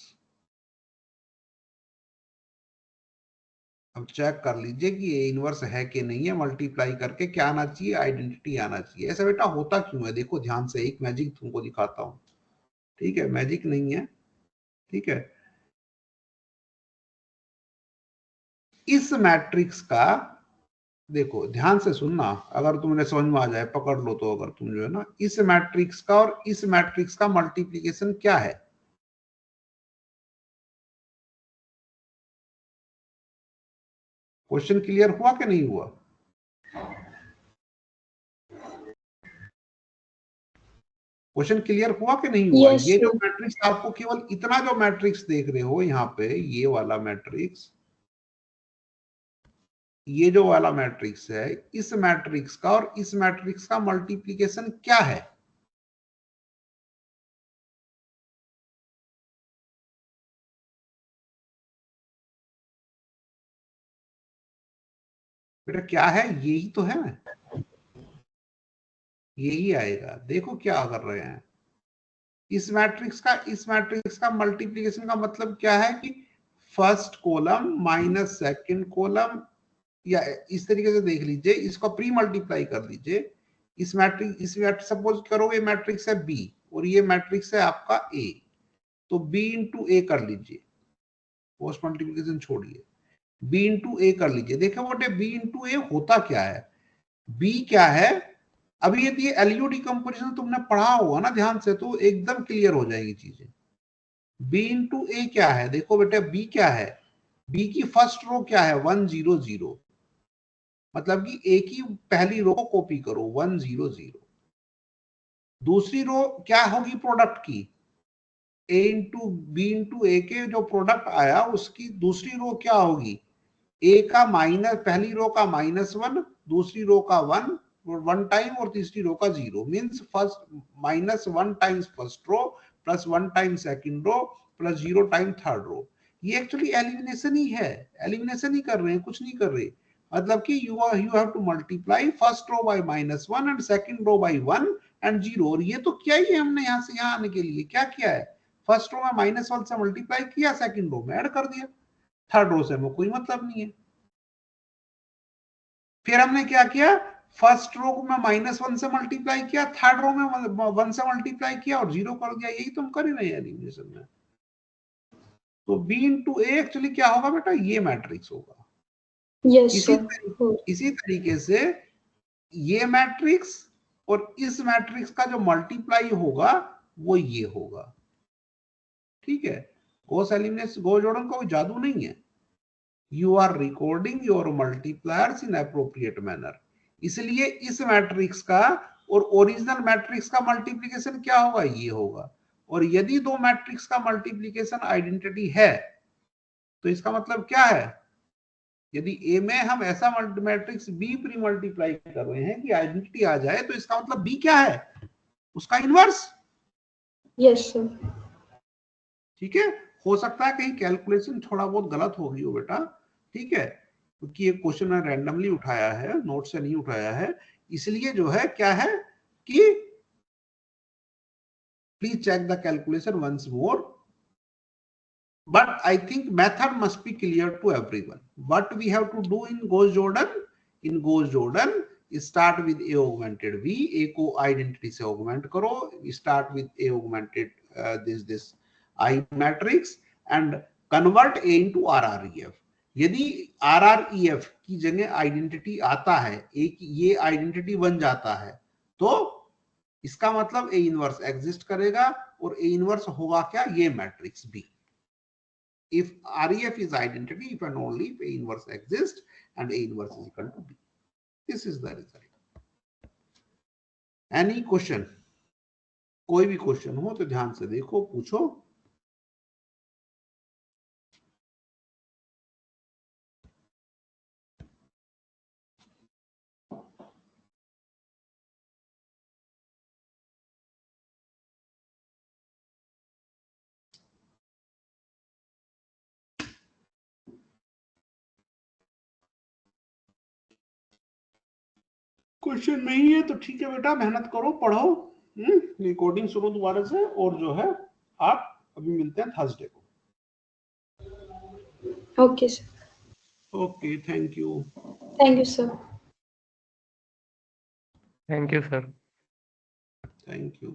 अब चेक कर लीजिए कि ए इनवर्स है कि नहीं है मल्टीप्लाई करके क्या आना चाहिए आइडेंटिटी आना चाहिए ऐसा बेटा होता क्यों है देखो ध्यान से एक मैजिक तुमको दिखाता हूं ठीक है मैजिक नहीं है ठीक है इस मैट्रिक्स का देखो ध्यान से सुनना अगर तुमने समझ में आ जाए पकड़ लो तो अगर तुम जो है ना इस मैट्रिक्स का और इस मैट्रिक्स का मल्टीप्लिकेशन क्या है क्वेश्चन क्लियर हुआ कि नहीं हुआ क्वेश्चन क्लियर हुआ कि नहीं हुआ Yes, ये जो sir. मैट्रिक्स आपको केवल इतना जो मैट्रिक्स देख रहे हो यहाँ पे ये वाला मैट्रिक्स ये जो वाला मैट्रिक्स है इस मैट्रिक्स का और इस मैट्रिक्स का मल्टीप्लिकेशन क्या है बेटा क्या है यही तो है यही आएगा देखो क्या कर रहे हैं इस मैट्रिक्स का मल्टीप्लिकेशन का मतलब क्या है कि first column minus second column या इस तरीके से देख लीजिए इसको प्री मल्टीप्लाई कर लीजिए इस मैट्रिक्स सपोज करो ये मैट्रिक्स है बी और ये मैट्रिक्स है आपका ए तो बी इंटू ए कर लीजिए पोस्ट मल्टीप्लिकेशन छोड़िए बी इंटू ए कर लीजिए देखो बेटे बी इंटू ए होता क्या है बी क्या है अभी यदि एलयू डिकम्पोजिशन तुमने पढ़ा होगा ना ध्यान से तो एकदम क्लियर हो जाएगी चीजें बी इंटू ए क्या है देखो बेटे बी क्या है बी की फर्स्ट रो क्या है 1 0 0 मतलब कि ए की पहली रो को कॉपी करो 1 0 0 दूसरी रो क्या होगी प्रोडक्ट की ए इंटू बी इंटू ए के जो प्रोडक्ट आया उसकी दूसरी रो क्या होगी ए का माइनस पहली रो का -1 दूसरी रो का 1 टाइम और तीसरी रो का 0 means first -1 times first row plus 1 time second row plus 0 time third row ये एक्चुअली एलिमिनेशन ही है एलिमिनेशन ही कर रहे हैं कुछ नहीं कर रहे मतलब कि you have to multiply first row by -1 and second row by 1 and 0 और ये तो क्या ही है हमने यहां से यहां आने के लिए क्या किया है फर्स्ट रो में -1 से मल्टीप्लाई किया सेकंड रो में ऐड कर दिया थर्ड रो से हमें कोई मतलब नहीं है फिर हमने क्या किया फर्स्ट रो को मैं -1 से मल्टीप्लाई किया थर्ड रो में 1 से मल्टीप्लाई किया और 0 कर दिया यही तुम कर ही रहे हैं एलिमिनेशन में तो b इंटू ए एक्चुअली क्या होगा बेटा ये मैट्रिक्स होगा Yes, इसी sir. इसी तरीके से ये मैट्रिक्स और इस मैट्रिक्स का जो मल्टीप्लाई होगा वो ये होगा ठीक है गॉस एलिमिनेशन गॉस जॉर्डन का कोई जादू नहीं है you are recording your multipliers in appropriate manner. इसलिए इस मैट्रिक्स का और ओरिजिनल मैट्रिक्स का मल्टीप्लिकेशन क्या होगा, ये होगा। और यदि दो मैट्रिक्स का मल्टीप्लिकेशन आइडेंटिटी है तो इसका मतलब क्या है, यदि ए में हम ऐसा मैट्रिक्स बी प्री मल्टीप्लाई कर रहे हैं कि आइडेंटिटी आ जाए, तो इसका मतलब बी क्या है, उसका इनवर्स। Yes sir. ठीक है, हो सकता है कहीं कैलकुलेशन थोड़ा बहुत गलत हो गई हो बेटा, ठीक है, क्योंकि ये क्वेश्चन मैं रैंडमली उठाया है, नोट से नहीं उठाया है, इसलिए जो है क्या है कि please check the calculation once more, but I think method must be clear to everyone. What we have to do in Gauss-Jordan? In Gauss-Jordan, start with A augmented V, A को identity से augment करो, start with A augmented this I matrix and convert A into RREF. यदि RREF की जगह identity आता है, एक ये आइडेंटिटी बन जाता है, तो इसका मतलब A इनवर्स एग्जिस्ट करेगा, और A इनवर्स होगा क्या, ये matrix B। If REF is identity, if and only if A inverse exists and A inverse is equal to B. This is the result. Any question? कोई भी question हो तो ध्यान से देखो, पूछो। क्वेश्चन नहीं है तो ठीक है बेटा, मेहनत करो, पढ़ो, रिकॉर्डिंग सुनो दोबारा से, और जो है आप अभी मिलते हैं थर्सडे को। Okay sir. Okay, thank you. Thank you sir. Thank you sir. Thank you.